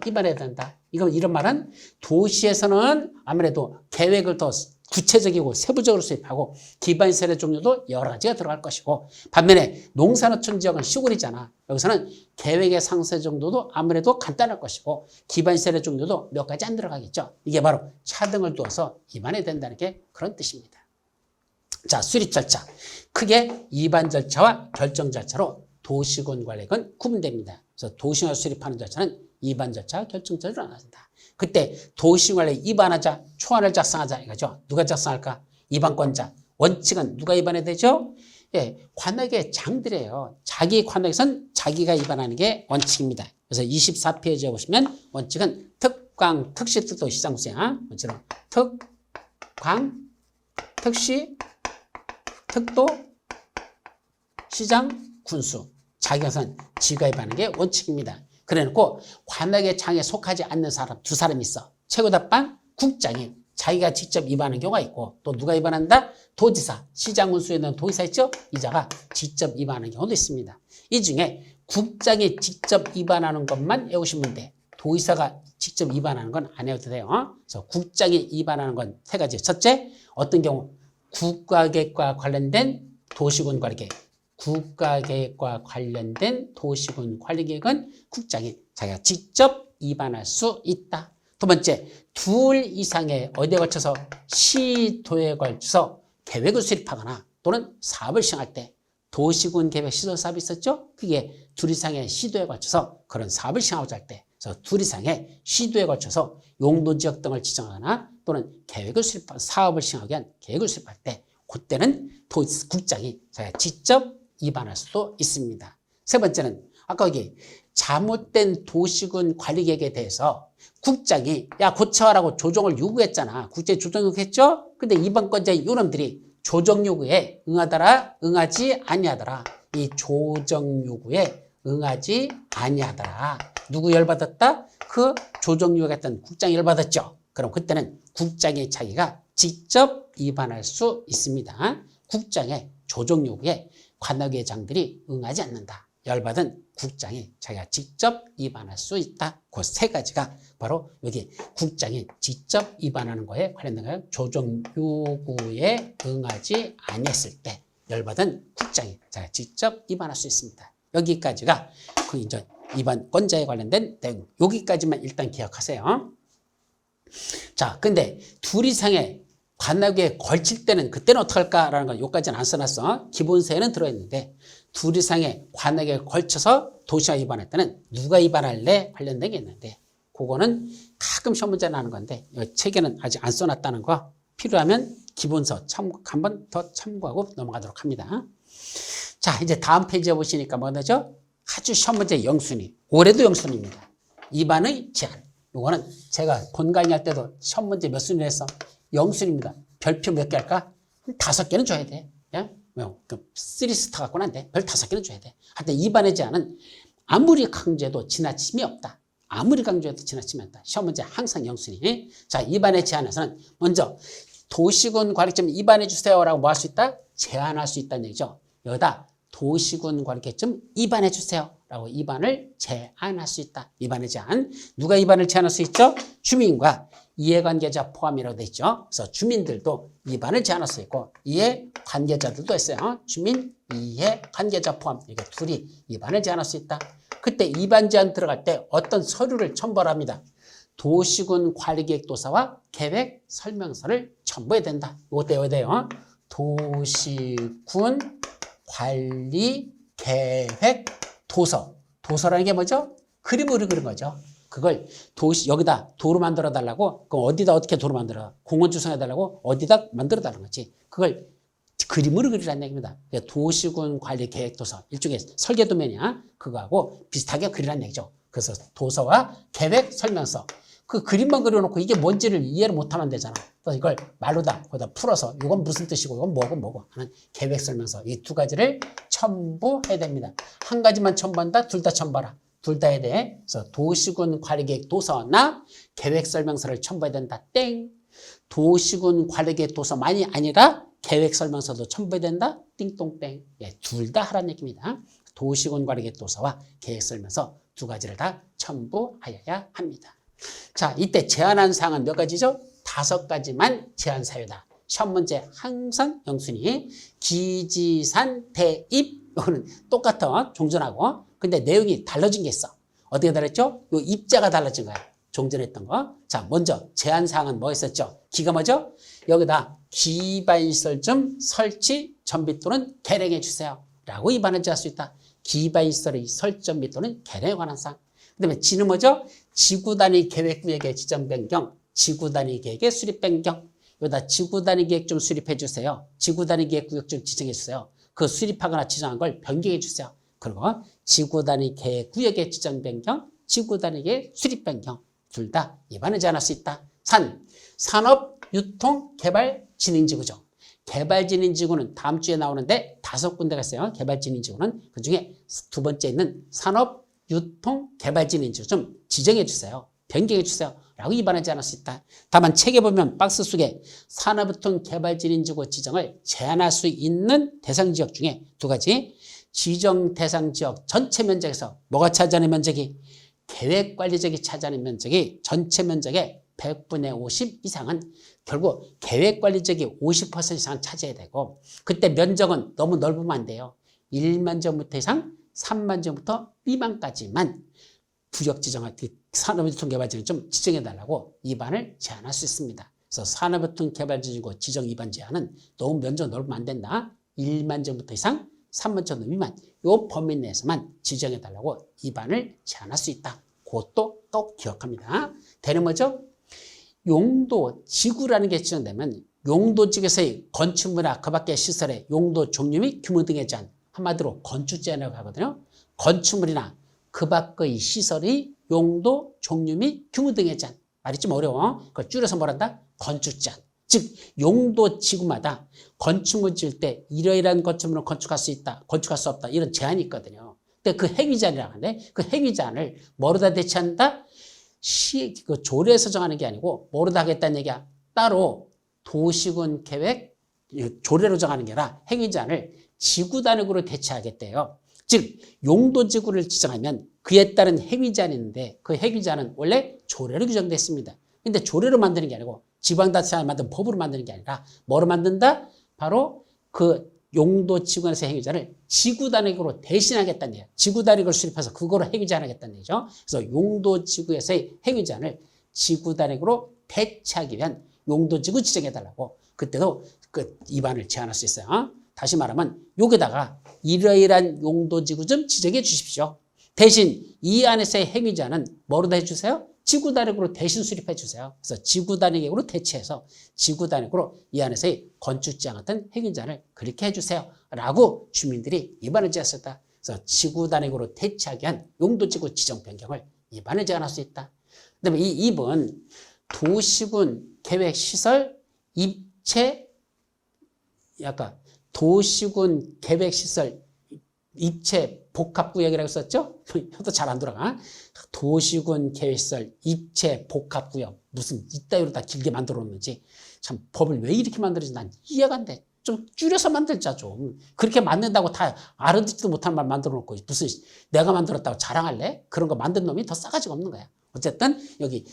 위반해야 된다. 이런 말은 도시에서는 아무래도 계획을 더 구체적이고 세부적으로 수립하고 기반시설의 종류도 여러 가지가 들어갈 것이고 반면에 농산어촌 지역은 시골이잖아. 여기서는 계획의 상세 정도도 아무래도 간단할 것이고 기반시설의 종류도 몇 가지 안 들어가겠죠. 이게 바로 차등을 두어서 위반해야 된다는 게 그런 뜻입니다. 자, 수립 절차. 크게 위반 절차와 결정 절차로 도시군 관리는 구분됩니다. 그래서 도시군을 수립하는 절차는 위반 절차, 결정 절차로 나눠진다. 그때 도시군을 위반하자, 초안을 작성하자 이거죠. 누가 작성할까? 위반권자. 원칙은 누가 위반해야 되죠? 예, 관악의 장들이에요. 자기 관악에선 자기가 위반하는 게 원칙입니다. 그래서 24페이지에 보시면 원칙은 특광, 특시, 특도, 시장수야. 원칙은 특광, 특시, 특도, 시장, 군수. 자기가선 지가 위반하는 게 원칙입니다. 그래놓고 관악의 장에 속하지 않는 사람 두 사람이 있어. 최고답방 국장이 자기가 직접 위반하는 경우가 있고 또 누가 위반한다? 도지사, 시장 군수에 있는 도지사 있죠? 이자가 직접 위반하는 경우도 있습니다. 이 중에 국장이 직접 위반하는 것만 외우시면 돼. 도지사가 직접 위반하는 건 안 외워도 돼요. 그래서 국장이 위반하는 건 세 가지. 첫째, 어떤 경우 국가계획과 관련된 도시군 관리계획. 국가계획과 관련된 도시군 관리계획은 국장이 자기가 직접 위반할 수 있다. 두 번째, 둘 이상의 어디에 걸쳐서 시도에 걸쳐서 계획을 수립하거나 또는 사업을 시행할 때 도시군 계획 시설 사업이 있었죠? 그게 둘 이상의 시도에 걸쳐서 그런 사업을 시행하고자 할 때, 그래서 둘 이상의 시도에 걸쳐서 용도 지역 등을 지정하거나 또는 계획을 수립한 사업을 시행하기 위한 계획을 수립할 때 그때는 국장이 자기가 직접 위반할 수도 있습니다. 세 번째는 아까 여기 잘못된 도시군 관리계획에 대해서 국장이 야 고쳐라고 조정을 요구했잖아. 국장이 조정 요구했죠? 근데 위반권자의 요놈들이 조정 요구에 응하더라, 응하지 아니하더라. 이 조정 요구에 응하지 아니하더라. 누구 열받았다? 그 조정 요구했던 국장이 열받았죠. 그럼 그때는 국장이 자기가 직접 위반할 수 있습니다. 국장의 조정 요구에 관악의 장들이 응하지 않는다. 열받은 국장이 자기가 직접 위반할 수 있다. 그 세 가지가 바로 여기 국장이 직접 위반하는 거에 관련된 거예요. 조정 요구에 응하지 아니했을 때 열받은 국장이 자기가 직접 위반할 수 있습니다. 여기까지가 그 이제 위반권자에 관련된 내용. 여기까지만 일단 기억하세요. 자, 근데 둘 이상의 관악에 걸칠 때는 그때는 어떻게 할까라는 건 여기까지는 안 써놨어. 기본세에는 들어있는데 둘 이상의 관악에 걸쳐서 도시가 위반할 때는 누가 위반할래? 관련된 게 있는데 그거는 가끔 시험 문제 나는 건데 책에는 아직 안 써놨다는 거 필요하면 기본서 한번 더 참고하고 넘어가도록 합니다. 자, 이제 다음 페이지에 보시니까 뭐죠? 아주 시험 문제 영순위. 올해도 영순위입니다. 위반의 제한. 이거는 제가 본 강의할 때도 시험 문제 몇 순위 했어? 영순입니다. 별표 몇 개 할까? 5개는 줘야 돼. 예? 3스타 갖고는 안 돼. 별 5개는 줘야 돼. 하여튼 위반의 제한은 아무리 강조해도 지나침이 없다. 아무리 강조해도 지나침이 없다. 시험 문제 항상 영순위. 자, 위반의 제한에서는 먼저 도시군 관리점 위반해 주세요라고 뭐 할 수 있다? 제한할 수 있다는 얘기죠. 여기다 도시군 관리점 위반해 주세요라고 위반을 제한할 수 있다. 위반의 제한. 누가 위반을 제한할 수 있죠? 주민과 이해관계자 포함이라고 돼 있죠. 그래서 주민들도 위반을 제한할 수 있고 이해관계자들도 있어요. 주민, 이해관계자 포함. 이게 둘이 위반을 제한할 수 있다. 그때 위반 제한 들어갈 때 어떤 서류를 첨부를 합니다. 도시군 관리계획도서와 계획 설명서를 첨부해야 된다. 이것도 외워야 돼요. 도시군 관리계획도서. 도서라는 게 뭐죠? 그림으로 그린 거죠. 그걸 여기다 도로 만들어 달라고, 그럼 어디다 어떻게 도로 만들어? 공원 조성해 달라고 어디다 만들어 달라는 거지. 그걸 그림으로 그리라는 얘기입니다. 도시군 관리 계획도서, 일종의 설계도면이야. 그거하고 비슷하게 그리라는 얘기죠. 그래서 도서와 계획 설명서. 그 그림만 그려놓고 이게 뭔지를 이해를 못하면 되잖아. 그래서 이걸 말로다 거기다 풀어서 이건 무슨 뜻이고 이건 뭐고 하는 계획 설명서 이 두 가지를 첨부해야 됩니다. 한 가지만 첨부한다? 둘 다 첨부하라. 둘 다 해야 돼. 그래서 도시군 관리계획 도서나 계획 설명서를 첨부해야 된다. 땡. 도시군 관리계획 도서만이 아니라 계획 설명서도 첨부해야 된다. 띵똥땡. 예, 둘 다 하라는 얘기입니다. 도시군 관리계획 도서와 계획 설명서 두 가지를 다 첨부하여야 합니다. 자, 이때 제한한 사항은 몇 가지죠? 5가지만 제한 사유다. 시험 문제 항상 영순위 기지산 대입 이거는 똑같아 종전하고 근데 내용이 달라진 게 있어. 어떻게 달랐죠? 요 입자가 달라진 거야. 종전했던 거. 자, 먼저 제한 사항은 뭐 했었죠? 기가 뭐죠? 여기다 기반시설 좀 설치 전비 또는 개량해 주세요. 라고 입안을 제할 수 있다. 기반시설의 설정비 또는 개량에 관한 사항. 그 다음에 지는 뭐죠? 지구단위 계획구역의 지정 변경, 지구단위 계획의 수립 변경. 여기다 지구단위 계획 좀 수립해 주세요. 지구단위 계획 구역 좀 지정해 주세요. 그 수립하거나 지정한 걸 변경해 주세요. 그리고 지구단위 계획 구역의 지정 변경, 지구단위 계획 수립 변경 둘 다 입안을 제한할 수 있다. 산업, 유통, 개발, 진행지구죠. 개발진행지구는 다음 주에 나오는데 5군데가 있어요. 개발진행지구는 그중에 두 번째 있는 산업, 유통, 개발진행지구 좀 지정해 주세요. 변경해 주세요. 라고 입안을 제한할 수 있다. 다만 책에 보면 박스 속에 산업, 유통, 개발진행지구 지정을 제한할 수 있는 대상지역 중에 두 가지 지정 대상지역 전체 면적에서 뭐가 차지하는 면적이 계획관리적이 차지하는 면적이 전체 면적의 100분의 50 이상은 결국 계획관리적이 50% 이상 차지해야 되고 그때 면적은 너무 넓으면 안 돼요. 1만 제곱미터 이상 3만 제곱미터 미만까지만 구역 지정할 때 산업유통개발지는 좀 지정해달라고 입안을 제한할 수 있습니다. 그래서 산업유통개발지구 지정 입안 제한은 너무 면적 넓으면 안 된다. 1만 제곱미터 이상 3만 제곱미터 미만 이 범위 내에서만 지정해달라고 입안을 제한할 수 있다. 그것도 꼭 기억합니다. 되는 뭐죠? 용도 지구라는 게 지정되면 용도지구에서의 건축물이나 그 밖의 시설의 용도 종류 및 규모 등에 제한 한마디로 건축제한이라고 하거든요. 건축물이나 그 밖의 시설의 용도 종류 및 규모 등에 제한 말이 좀 어려워. 그걸 줄여서 뭐란다? 건축제한. 즉 용도지구마다 건축물 지을 때 이러이러한 건축물을 건축할 수 있다. 건축할 수 없다. 이런 제한이 있거든요. 근데 그 행위제한이라고 하는데 그 행위제한을 뭐로다 대체한다? 그 조례에서 정하는 게 아니고 뭐로다 하겠다는 얘기야. 따로 도시군 계획 조례로 정하는 게 아니라 행위제한을 지구단위로 대체하겠대요. 즉 용도지구를 지정하면 그에 따른 행위제한이 있는데 그 행위제한은 원래 조례로 규정됐습니다. 근데 조례로 만드는 게 아니고 지방자치단체가 만든 법으로 만드는 게 아니라 뭐로 만든다? 바로 그 용도지구에서 행위자를 지구단위로 대신하겠다는 얘기야. 지구단위를 수립해서 그거로 행위제한하겠다는 얘기죠. 그래서 용도지구에서의 행위제한을 지구단위로 대체하기 위한 용도지구 지정해달라고 그때도 그 입안을 제한할 수 있어요. 다시 말하면 여기다가 이러이러한 용도지구 좀 지정해 주십시오. 대신 이 안에서의 행위제한은 뭐로 다 해주세요? 지구단위로 대신 수립해 주세요. 그래서 지구단위계획으로 대체해서 지구단위로 이 안에서의 건축제한 같은 행위제한을 그렇게 해주세요. 라고 주민들이 입안을 제했었다. 그래서 지구단위계획으로 대체하기 위한 용도지구 지정 변경을 입안을 제한할 수 있다. 그 다음에 이 2번 도시군 계획시설 입체 약간 도시군 계획시설 입체 복합구역이라고 썼죠? 혀도 잘 안 돌아가. 도시군 계획시설 입체 복합구역 무슨 이따위로 다 길게 만들어 놓는지 참 법을 왜 이렇게 만들는지 난 이해가 안 돼. 좀 줄여서 만들자 좀. 그렇게 만든다고 다 알아듣지도 못한 말 만들어 놓고 무슨 내가 만들었다고 자랑할래? 그런 거 만든 놈이 더 싸가지가 없는 거야. 어쨌든 여기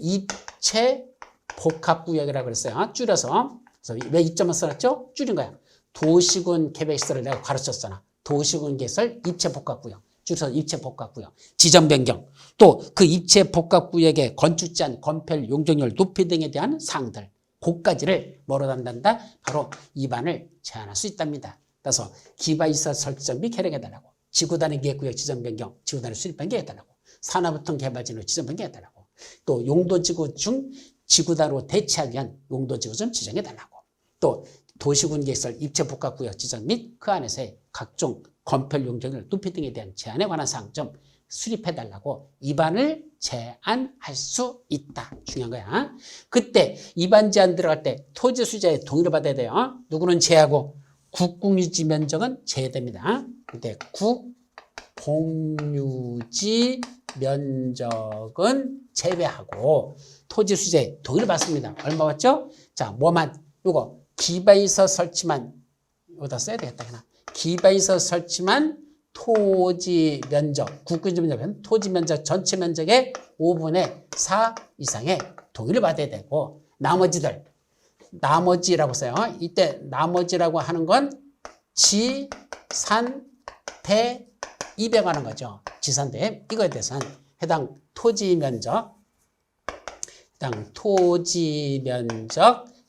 입체 복합구역이라고 그랬어요. 줄여서. 그래서 왜 입점을 써놨죠? 줄인 거야. 도시군 계획시설을 내가 가르쳤잖아. 도시군 계획시설 입체복합구역. 줄여서 입체복합구역. 지정 변경. 또 그 입체복합구역의 건축제한, 건폐율, 용적률 높이 등에 대한 사항들. 그까지를 뭐로 한단다? 바로 입안을 제한할 수 있답니다. 따라서 기반시설 설정 및 개량해달라고. 지구단위 계획구역 지정 변경, 지구단위 수립 변경해달라고. 산업유통 개발진으로 지정 변경해달라고. 또 용도지구 중 지구단위로 대체하기 위한 용도지구 좀 지정해달라고. 또 도시군 계획시설 입체복합구역 지정 및 그 안에서의 각종 건폐율 용적률 높이 등에 대한 제한에 관한 사항 좀 수립해달라고 입안을 제한할 수 있다. 중요한 거야. 그때 입안 제한 들어갈 때 토지 수자의 동의를 받아야 돼요. 누구는 제하고 국공유지 면적은 제외됩니다. 근데 국공유지 면적은 제외하고 토지 수자의 동의를 받습니다. 얼마 받죠? 자, 뭐만 요거 기반에서 설치만 여기다 써야 되겠다. 그냥. 기반에서 설치만 토지 면적, 국공유지 면적은 토지 면적 전체 면적의 5분의 4 이상의 동의를 받아야 되고 나머지들 나머지라고 써요. 이때 나머지라고 하는 건 지산 대입에 관한 거죠. 지산 대입 이거에 대해서는 해당 토지 면적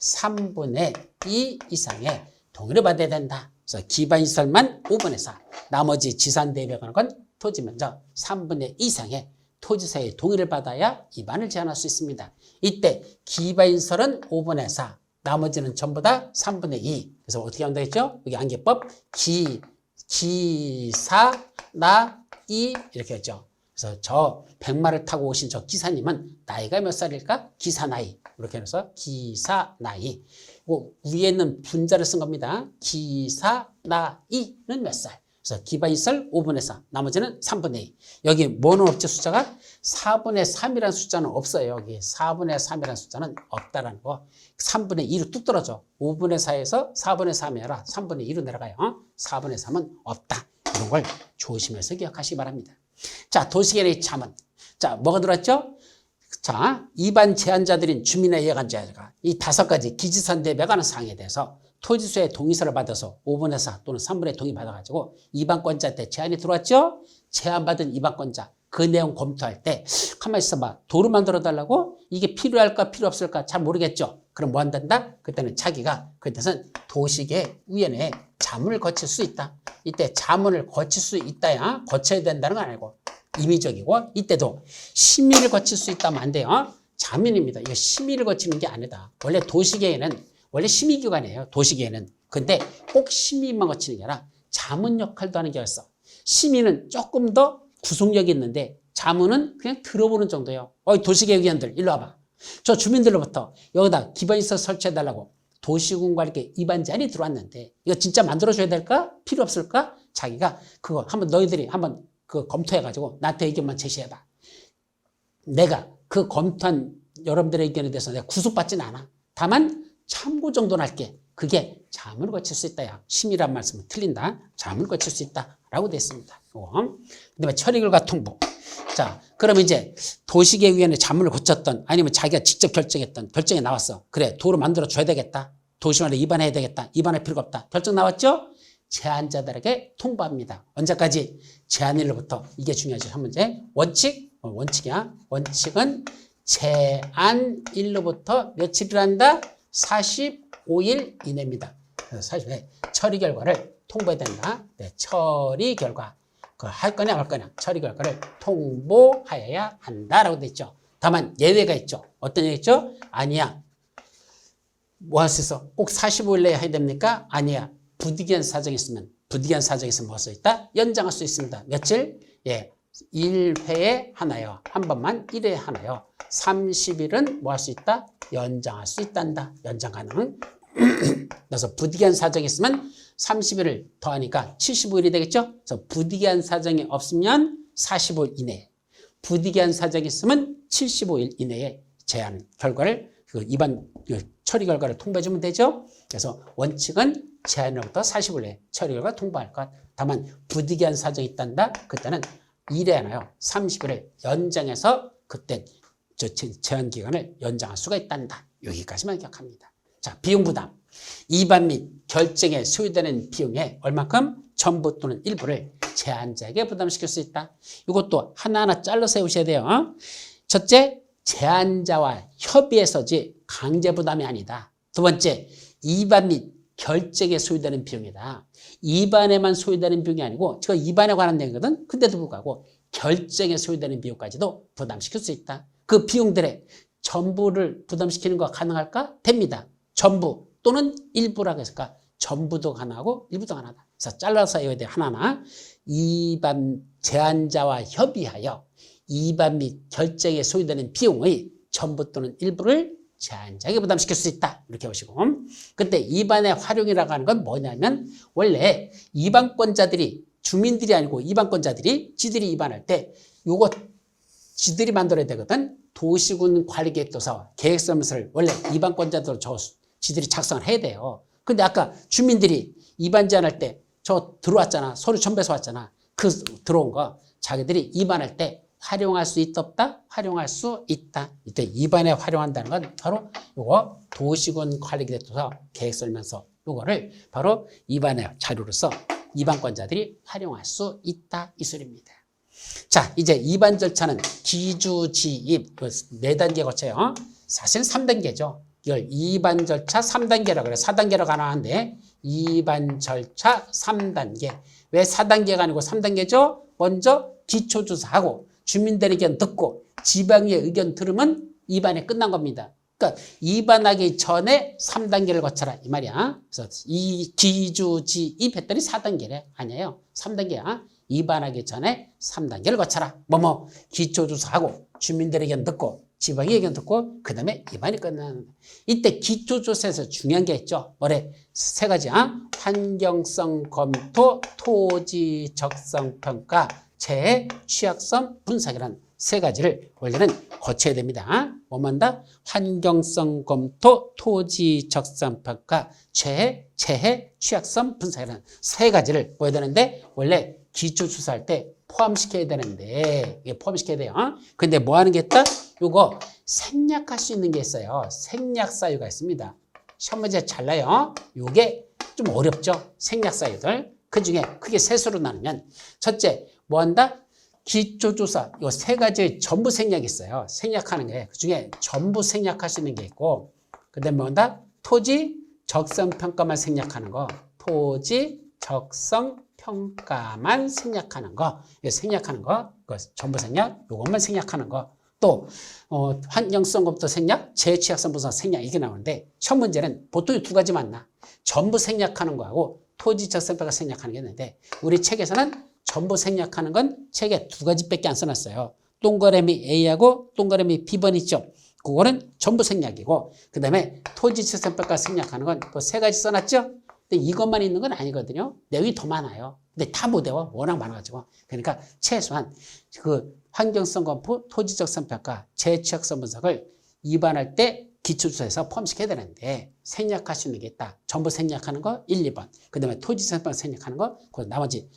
3분의 2 이상의 동의를 받아야 된다. 그래서 기반시설만 5분의 4, 나머지 지산 대입에 관한 건 토지 면적 3분의 2 이상의 토지사의 동의를 받아야 입안을 제한할 수 있습니다. 이때 기반시설은 5분의 4, 나머지는 전부 다 3분의 2. 그래서 어떻게 하면 되겠죠? 여기 안개법 기사나이 이렇게 했죠. 그래서 저 100마를 타고 오신 저 기사님은 나이가 몇 살일까? 기사나이. 이렇게 해서 기사나이. 위에 있는 분자를 쓴 겁니다. 기사나이는 몇 살? 그래서 기반시설 5분의 4, 나머지는 3분의 2. 여기 뭐는 없죠, 숫자가? 4분의 3이라는 숫자는 없어요. 여기 4분의 3이라는 숫자는 없다라는 거. 3분의 2로 뚝 떨어져. 5분의 4에서 4분의 3이 아니라 3분의 2로 내려가요. 4분의 3은 없다. 이런 걸 조심해서 기억하시기 바랍니다. 자, 도시계획의 자문. 자, 뭐가 들어왔죠? 자, 입안 제한자들인 주민의 예간자가 이 5가지 기지산 대입에 관한 사항에 대해서 토지수의 동의서를 받아서 5분의 4 또는 3분의 동의 받아가지고 입안권자한테 제안이 들어왔죠? 제안받은 입안권자 그 내용 검토할 때 가만히 있어봐. 도로 만들어 달라고? 이게 필요할까 필요 없을까 잘 모르겠죠? 그럼 뭐 한단다? 그때는 자기가 그때는 도시계획위원회에 자문을 거칠 수 있다. 이때 자문을 거칠 수 있다야 거쳐야 된다는 건 아니고 임의적이고 이때도 심의를 거칠 수 있다면 안 돼요. 자문입니다. 이거 심의를 거치는 게 아니다. 원래 도시계획은 원래 심의기관이에요. 도시계획은. 근데 꼭 심의만 거치는 게 아니라 자문 역할도 하는 게 있어. 심의는 조금 더 구속력이 있는데 자문은 그냥 들어보는 정도예요. 도시계획위원들 일로 와봐. 저 주민들로부터 여기다 기반시설 설치해달라고 도시군관리계 입안 제안이 들어왔는데 이거 진짜 만들어줘야 될까? 필요 없을까? 자기가 그거 한번 너희들이 한번 그 검토해가지고 나한테 의견만 제시해봐. 내가 그 검토한 여러분들의 의견에 대해서 내가 구속받지는 않아. 다만 참고 정도는 할게. 그게 자문을 거칠 수 있다야. 심의란 말씀은 틀린다. 자문을 거칠 수 있다라고 됐습니다. 그다음에 처리 결과 통보. 자, 그럼 이제 도시계획위원회 자문을 거쳤던 아니면 자기가 직접 결정했던 결정이 나왔어. 그래, 도로 만들어 줘야 되겠다. 도시관에 입안해야 되겠다. 입안할 필요가 없다. 결정 나왔죠? 제안자들에게 통보합니다. 언제까지? 제안일로부터. 이게 중요하죠. 한 문제. 원칙이야. 원칙은 제안일로부터 며칠을 한다? 45일 이내입니다. 그래서 40일 처리 결과를 통보해야 된다. 네, 처리 결과. 그 할 거냐 말 거냐 처리 결과를 통보하여야 한다라고 돼 있죠. 다만 예외가 있죠. 어떤 예외 있죠? 아니야. 뭐 할 수 있어? 꼭 45일 내에 해야 됩니까? 아니야. 부득이한 사정이 있으면 뭐 할 수 있다? 연장할 수 있습니다. 며칠? 예. 1회에 하나요. 한 번만 1회에 하나요. 30일은 뭐 할 수 있다? 연장할 수 있단다. 연장 가능. 그래서 부득이한 사정이 있으면 30일을 더하니까 75일이 되겠죠? 그래서 부득이한 사정이 없으면 45일 이내에, 부득이한 사정이 있으면 75일 이내에 제안 결과를 입안 처리 결과를 통보해주면 되죠? 그래서 원칙은 제안으로부터 45일 내에 처리 결과 통보할 것. 다만 부득이한 사정이 있단다. 그때는 1회 하나요. 30일을 연장해서 그때 제한 기간을 연장할 수가 있단다. 여기까지만 기억합니다. 자, 비용 부담. 입안 및 결정에 소요되는 비용의 얼마큼? 전부 또는 일부를 제안자에게 부담시킬 수 있다. 이것도 하나하나 잘라 세우셔야 돼요. 첫째, 제안자와 협의해서지 강제 부담이 아니다. 두 번째, 입안 및 결정에 소요되는 비용이다. 입안에만 소요되는 비용이 아니고 지금 입안에 관한 내용이거든. 근데도 불구하고 결정에 소요되는 비용까지도 부담시킬 수 있다. 그 비용들의 전부를 부담시키는 거 가능할까? 됩니다. 전부 또는 일부라고 했을까? 전부도 가능하고 일부도 가능하다. 그래서 잘라서 해야 돼. 하나하나. 이반 제한자와 협의하여 이반 및 결정에 소요되는 비용의 전부 또는 일부를 제한자에게 부담시킬 수 있다. 이렇게 보시고. 그때 이반의 활용이라고 하는 건 뭐냐면 원래 이반권자들이 주민들이 아니고 이반권자들이 지들이 이반할 때 요거 지들이 만들어야 되거든. 도시군 관리계획도서 계획서문서를 원래 이반권자들 지들이 작성을 해야 돼요. 근데 아까 주민들이 이반 제한할 때 저 들어왔잖아. 서류 첨부해서 왔잖아. 그 들어온 거 자기들이 이반할 때 활용할 수 있다 없다? 활용할 수 있다. 이때 이반에 활용한다는 건 바로 요거 도시군 관리계획도서 계획설명서 요거를 바로 이반의 자료로서 이반권자들이 활용할 수 있다. 이 소리입니다. 자, 이제 이반 절차는 기주지입 4단계 거쳐요. 사실 3단계죠. 이걸 이반 절차 3단계라고 그래요. 4단계로 가능한데 이반 절차 3단계. 왜 4단계가 아니고 3단계죠? 먼저 기초조사하고 주민들의 의견 듣고 지방의 의견 들으면 이반이 끝난 겁니다. 그러니까 이반하기 전에 3단계를 거쳐라 이 말이야. 그래서 이 기주지입 했더니 4단계래. 아니에요. 3단계야. 이반하기 전에 3단계를 거쳐라. 기초조사하고 주민들의 의견 듣고 지방의 의견 듣고 그 다음에 이반이 끝나는. 이때 기초조사에서 중요한 게 있죠. 뭐래? 3가지야. 환경성 검토, 토지 적성 평가, 재해 취약성 분석이라는 3가지를 원래는 거쳐야 됩니다. 뭐만다? 환경성 검토, 토지 적성 평가, 재해 취약성 분석이라는 3가지를 보여야 되는데 원래 기초조사할 때 포함시켜야 되는데 이게 포함시켜야 돼요. 근데 뭐 하는 게 있다? 요거 생략할 수 있는 게 있어요. 생략 사유가 있습니다. 시험 문제 잘 나요. 요게 좀 어렵죠. 생략 사유들. 그 중에 크게 3수로 나누면 첫째 뭐 한다? 기초조사 요 3가지 전부 생략이 있어요. 생략하는 게 그 중에 전부 생략할 수 있는 게 있고 그 다음에 뭐 한다? 토지 적성 평가만 생략하는 거. 토지 적성 평가만 생략하는 거. 생략하는 거. 전부 생략. 요것만 생략하는 거. 또 환경성 검토 생략, 재취약성 분석 생략 이게 나오는데 시험 문제는 보통 2가지 만나. 전부 생략하는 거하고 토지 적성 평가 생략하는 게 있는데 우리 책에서는 전부 생략하는 건 책에 2가지밖에 안 써놨어요. 동그라미 A하고 동그라미 B번 있죠. 그거는 전부 생략이고 그 다음에 토지 적성 평가 생략하는 건 또 3가지 써놨죠. 근데 이것만 있는 건 아니거든요. 내용이 더 많아요. 근데 다 못 외워. 워낙 많아가지고. 그러니까 최소한 그 환경성 검토, 토지적 선평가, 재취약성 분석을 이반할 때 기초조사에서 포함시켜야 되는데 생략할 수 있는 게 있다. 전부 생략하는 거 1, 2번. 그 다음에 토지적 선평가 생략하는 거. 그 나머지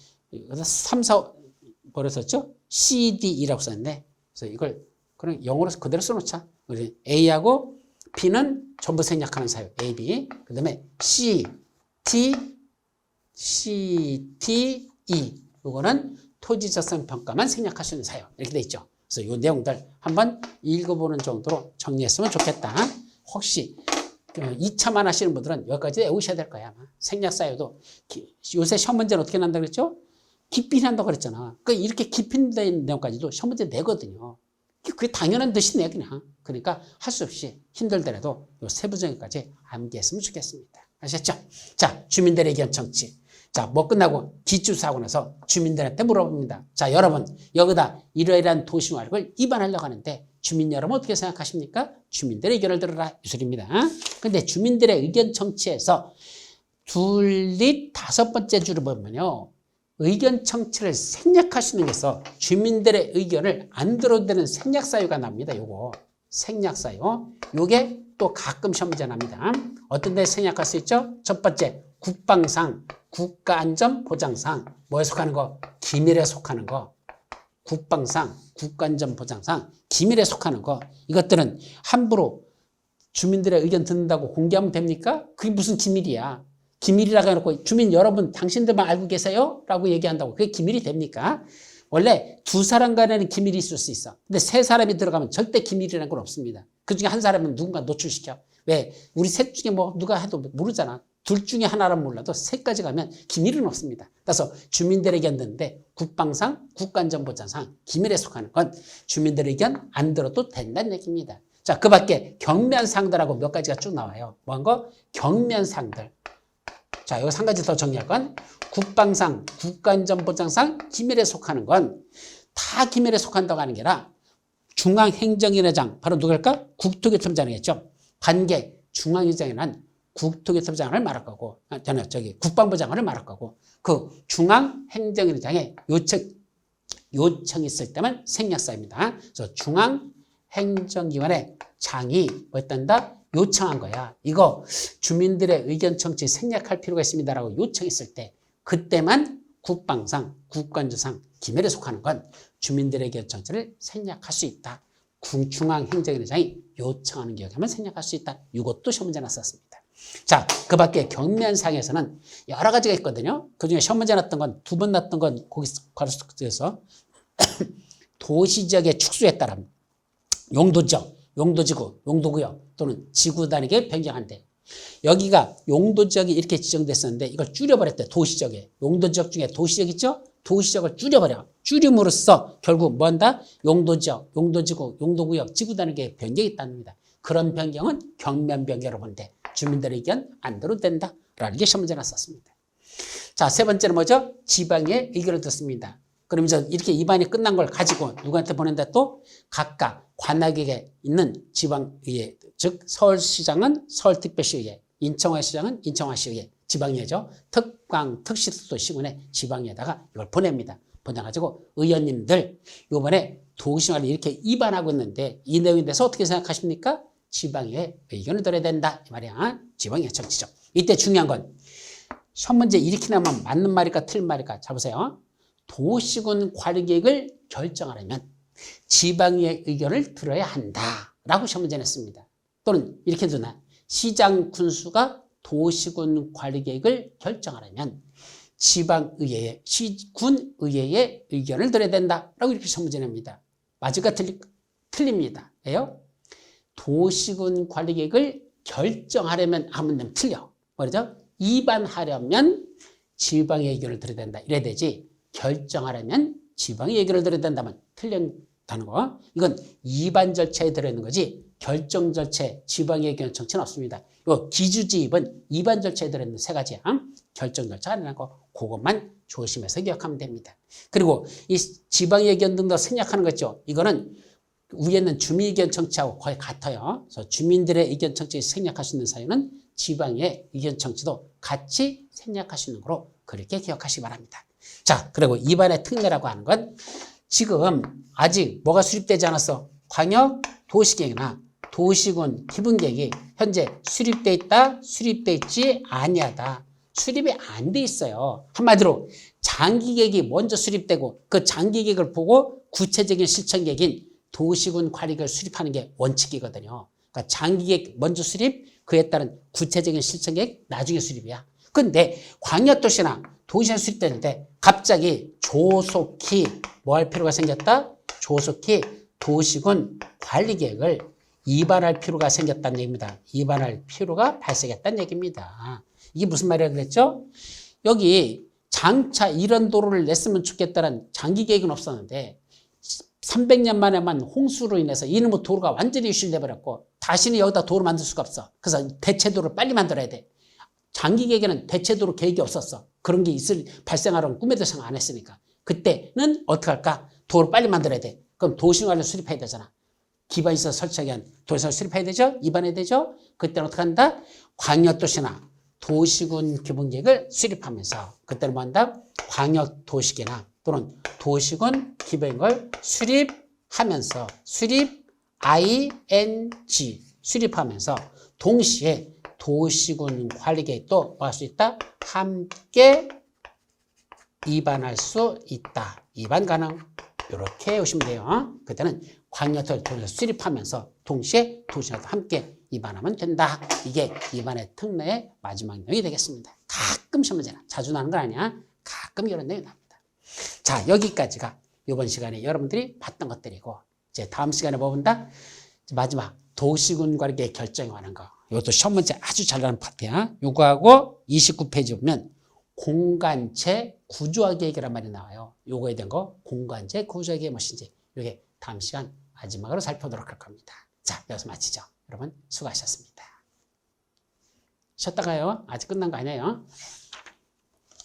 3, 4, 뭐라 썼죠? C, D, E라고 썼는데 그래서 이걸 그냥 영어로 그대로 써놓자. 우리 A하고 B는 전부 생략하는 사유. A, B. 그 다음에 C, T, E. 이거는 토지 적성 평가만 생략할 수 있는 사유. 이렇게 돼 있죠. 그래서 이 내용들 한번 읽어보는 정도로 정리했으면 좋겠다. 혹시 2차만 하시는 분들은 여기까지 외우셔야 될 거야. 아마. 생략 사유도 요새 시험 문제는 어떻게 난다고 그랬죠? 깊이 난다고 그랬잖아. 그러니까 이렇게 깊이 된 내용까지도 시험 문제 내거든요. 그게 당연한 듯이 내 그냥. 그러니까 할 수 없이 힘들더라도 요 세부 정의까지 암기했으면 좋겠습니다. 아셨죠? 자, 주민들의 의견 청취. 자, 뭐 끝나고 기초조사하고 나서 주민들한테 물어봅니다. 자, 여러분 여기다 이러이러한 도시계획을 입안하려고 하는데 주민 여러분 어떻게 생각하십니까? 주민들의 의견을 들어라 이 소리입니다. 근데 주민들의 의견 청취에서 둘릿 5번째 줄을 보면요. 의견 청취를 생략할 수 있는 게 있어. 주민들의 의견을 안 들어도 되는 생략 사유가 납니다. 요거 생략 사유. 요게 또 가끔 시험 문제 납니다. 어떤 데 생략할 수 있죠? 첫 번째 국방상, 국가안전보장상. 뭐에 속하는 거? 기밀에 속하는 거. 국방상, 국가안전보장상, 기밀에 속하는 거. 이것들은 함부로 주민들의 의견 듣는다고 공개하면 됩니까? 그게 무슨 기밀이야. 기밀이라고 해놓고 주민 여러분 당신들만 알고 계세요? 라고 얘기한다고 그게 기밀이 됩니까? 원래 2사람 간에는 기밀이 있을 수 있어. 근데 3사람이 들어가면 절대 기밀이라는 건 없습니다. 그 중에 한 사람은 누군가 노출시켜. 왜? 우리 셋 중에 뭐 누가 해도 모르잖아. 둘 중에 하나는 몰라도 3까지 가면 기밀은 없습니다. 그래서 주민들의 의견 듣는데 국방상, 국가안전보장상, 기밀에 속하는 건 주민들의 의견 안 들어도 된다는 얘기입니다. 자, 그 밖에 경면상들하고 몇 가지가 쭉 나와요. 뭐한 거? 경면상들. 자, 여기서 한 가지 더 정리할 건 국방상, 국가안전보장상 기밀에 속하는 건 다 기밀에 속한다고 하는 게 아니라 중앙행정위원회장, 바로 누굴까? 국토교통부장이겠죠. 반개 중앙위원회장이란 국토교통부장을 말할 거고, 국방부 장관을 말할 거고, 그 중앙행정위원회장의 요청이 있을 때만 생략사입니다. 그래서 중앙행정위원회 장이 뭐 했단다? 요청한 거야. 이거 주민들의 의견 청취 생략할 필요가 있습니다라고 요청했을 때 그때만 국방상, 국가안전상 기밀에 속하는 건 주민들의 의견 청취를 생략할 수 있다. 중앙행정위원장이 요청하는 경우에만 생략할 수 있다. 이것도 시험 문제 났었습니다. 자, 그 밖에 경면상에서는 여러 가지가 있거든요. 그중에 시험 문제 났던 건, 2번 났던 건 거기 가로수에서 도시지역의 축소에 따른 용도지역, 용도지구, 용도구역 또는 지구 단위에 변경한대. 여기가 용도지역이 이렇게 지정됐었는데 이걸 줄여버렸대. 도시지역에. 용도지역 중에 도시지역 있죠? 도시지역을 줄여버려. 줄임으로써 결국 뭐 한다? 용도지역, 용도지구, 용도구역, 지구 단위에 변경이 있답니다. 그런 변경은 경면 변경으로 보는데 주민들의 의견 안 들어도 된다. 라는 게 시험 문제 났었습니다. 자, 세 번째는 뭐죠? 지방의 의견을 듣습니다. 그럼 이제 이렇게 입안이 끝난 걸 가지고 누구한테 보낸다? 또 각각 관악에 있는 지방의회, 즉 서울시장은 서울특별시의회, 인천시장은 인천시의회, 지방의회죠. 특광, 특시도 시군에 지방의회에다가 이걸 보냅니다. 보내가지고 의원님들 이번에 도시화를 이렇게 입안하고 있는데 이 내용에 대해서 어떻게 생각하십니까? 지방의회 의견을 들어야 된다. 이 말이야. 지방의회 정치죠. 이때 중요한 건 시험 문제 이렇게 나면 맞는 말일까 틀린 말일까? 자 보세요. 도시군 관리계획을 결정하려면 지방의 의견을 들어야 한다라고 시험 문제 냈습니다. 또는 이렇게 두나 시장 군수가 도시군 관리계획을 결정하려면 지방의회의 시군의회의 의견을 들어야 된다라고 이렇게 시험 문제 냅니다. 맞을까 틀립니다. 왜요? 도시군 관리계획을 결정하려면 하면 틀려. 뭐죠? 입안하려면 지방의 의견을 들어야 된다. 이래야 되지. 결정하려면 지방의 의견을 들어야 된다면 틀린다는 거. 이건 입안 절차에 들어있는 거지 결정 절차에 지방의 의견 청취는 없습니다. 이 기주지입은 입안 절차에 들어있는 세 가지야. 결정 절차가 아니라는 거. 그것만 조심해서 기억하면 됩니다. 그리고 이 지방의 의견 등도 생략하는 거 있죠. 이거는 위에는 주민 의견 청취하고 거의 같아요. 그래서 주민들의 의견 청취 생략할 수 있는 사유는 지방의 의견 청취도 같이 생략할 수 있는 거로 그렇게 기억하시기 바랍니다. 자, 그리고 입안의 특례라고 하는 건 지금 아직 뭐가 수립되지 않았어? 광역 도시계획이나 도시군 기본계획이 현재 수립돼 있다, 수립돼 있지 아니하다. 수립이 안 돼 있어요. 한마디로 장기계획이 먼저 수립되고 그 장기계획을 보고 구체적인 실천계획인 도시군 관리계획을 수립하는 게 원칙이거든요. 그러니까 장기계획 먼저 수립, 그에 따른 구체적인 실천계획 나중에 수립이야. 근데 광역도시나 도시에 수립되는데 갑자기 조속히 뭐 할 필요가 생겼다? 조속히 도시군 관리계획을 입안할 필요가 생겼다는 얘기입니다. 입안할 필요가 발생했다는 얘기입니다. 이게 무슨 말이라 그랬죠? 여기 장차 이런 도로를 냈으면 좋겠다는 장기 계획은 없었는데 300년 만에만 홍수로 인해서 이놈의 도로가 완전히 유실돼 버렸고 다시는 여기다 도로 만들 수가 없어. 그래서 대체도를 빨리 만들어야 돼. 장기 계획에는 대체도로 계획이 없었어. 그런 게 발생하려는 꿈에도 생각 안 했으니까. 그때는 어떻게 할까? 도로 빨리 만들어야 돼. 그럼 도시관을 수립해야 되잖아. 기반이 있어서 설치하기 위한 도시관을 수립해야 되죠? 입안해야 되죠? 그때는 어떻게 한다? 광역도시나 도시군 기본계획을 수립하면서 그때는 뭐 한다? 광역도시계나 또는 도시군 기본계획을 수립하면서 수립하면서 동시에 도시군 관리계획도 뭐 할 수 있다? 함께 입안할 수 있다. 입안 가능. 이렇게 오시면 돼요. 그때는 광역도시를 수립하면서 동시에 도시와도 함께 입안하면 된다. 이게 입안의 특례의 마지막 내용이 되겠습니다. 가끔 시험 문제나 자주 나는 건 아니야. 가끔 이런 내용이 납니다. 자, 여기까지가 이번 시간에 여러분들이 봤던 것들이고 이제 다음 시간에 뭐 본다? 마지막 도시군 관리계획 결정에 관한 거. 이것도 시험 문제 아주 잘 나는 파트야. 요거하고 29페이지 보면 공간체 구조화 계획이란 말이 나와요. 요거에 대한 거 공간체 구조화 계획이 무엇인지 이게 다음 시간 마지막으로 살펴보도록 할 겁니다. 자, 여기서 마치죠. 여러분 수고하셨습니다. 쉬었다 가요. 아직 끝난 거 아니에요.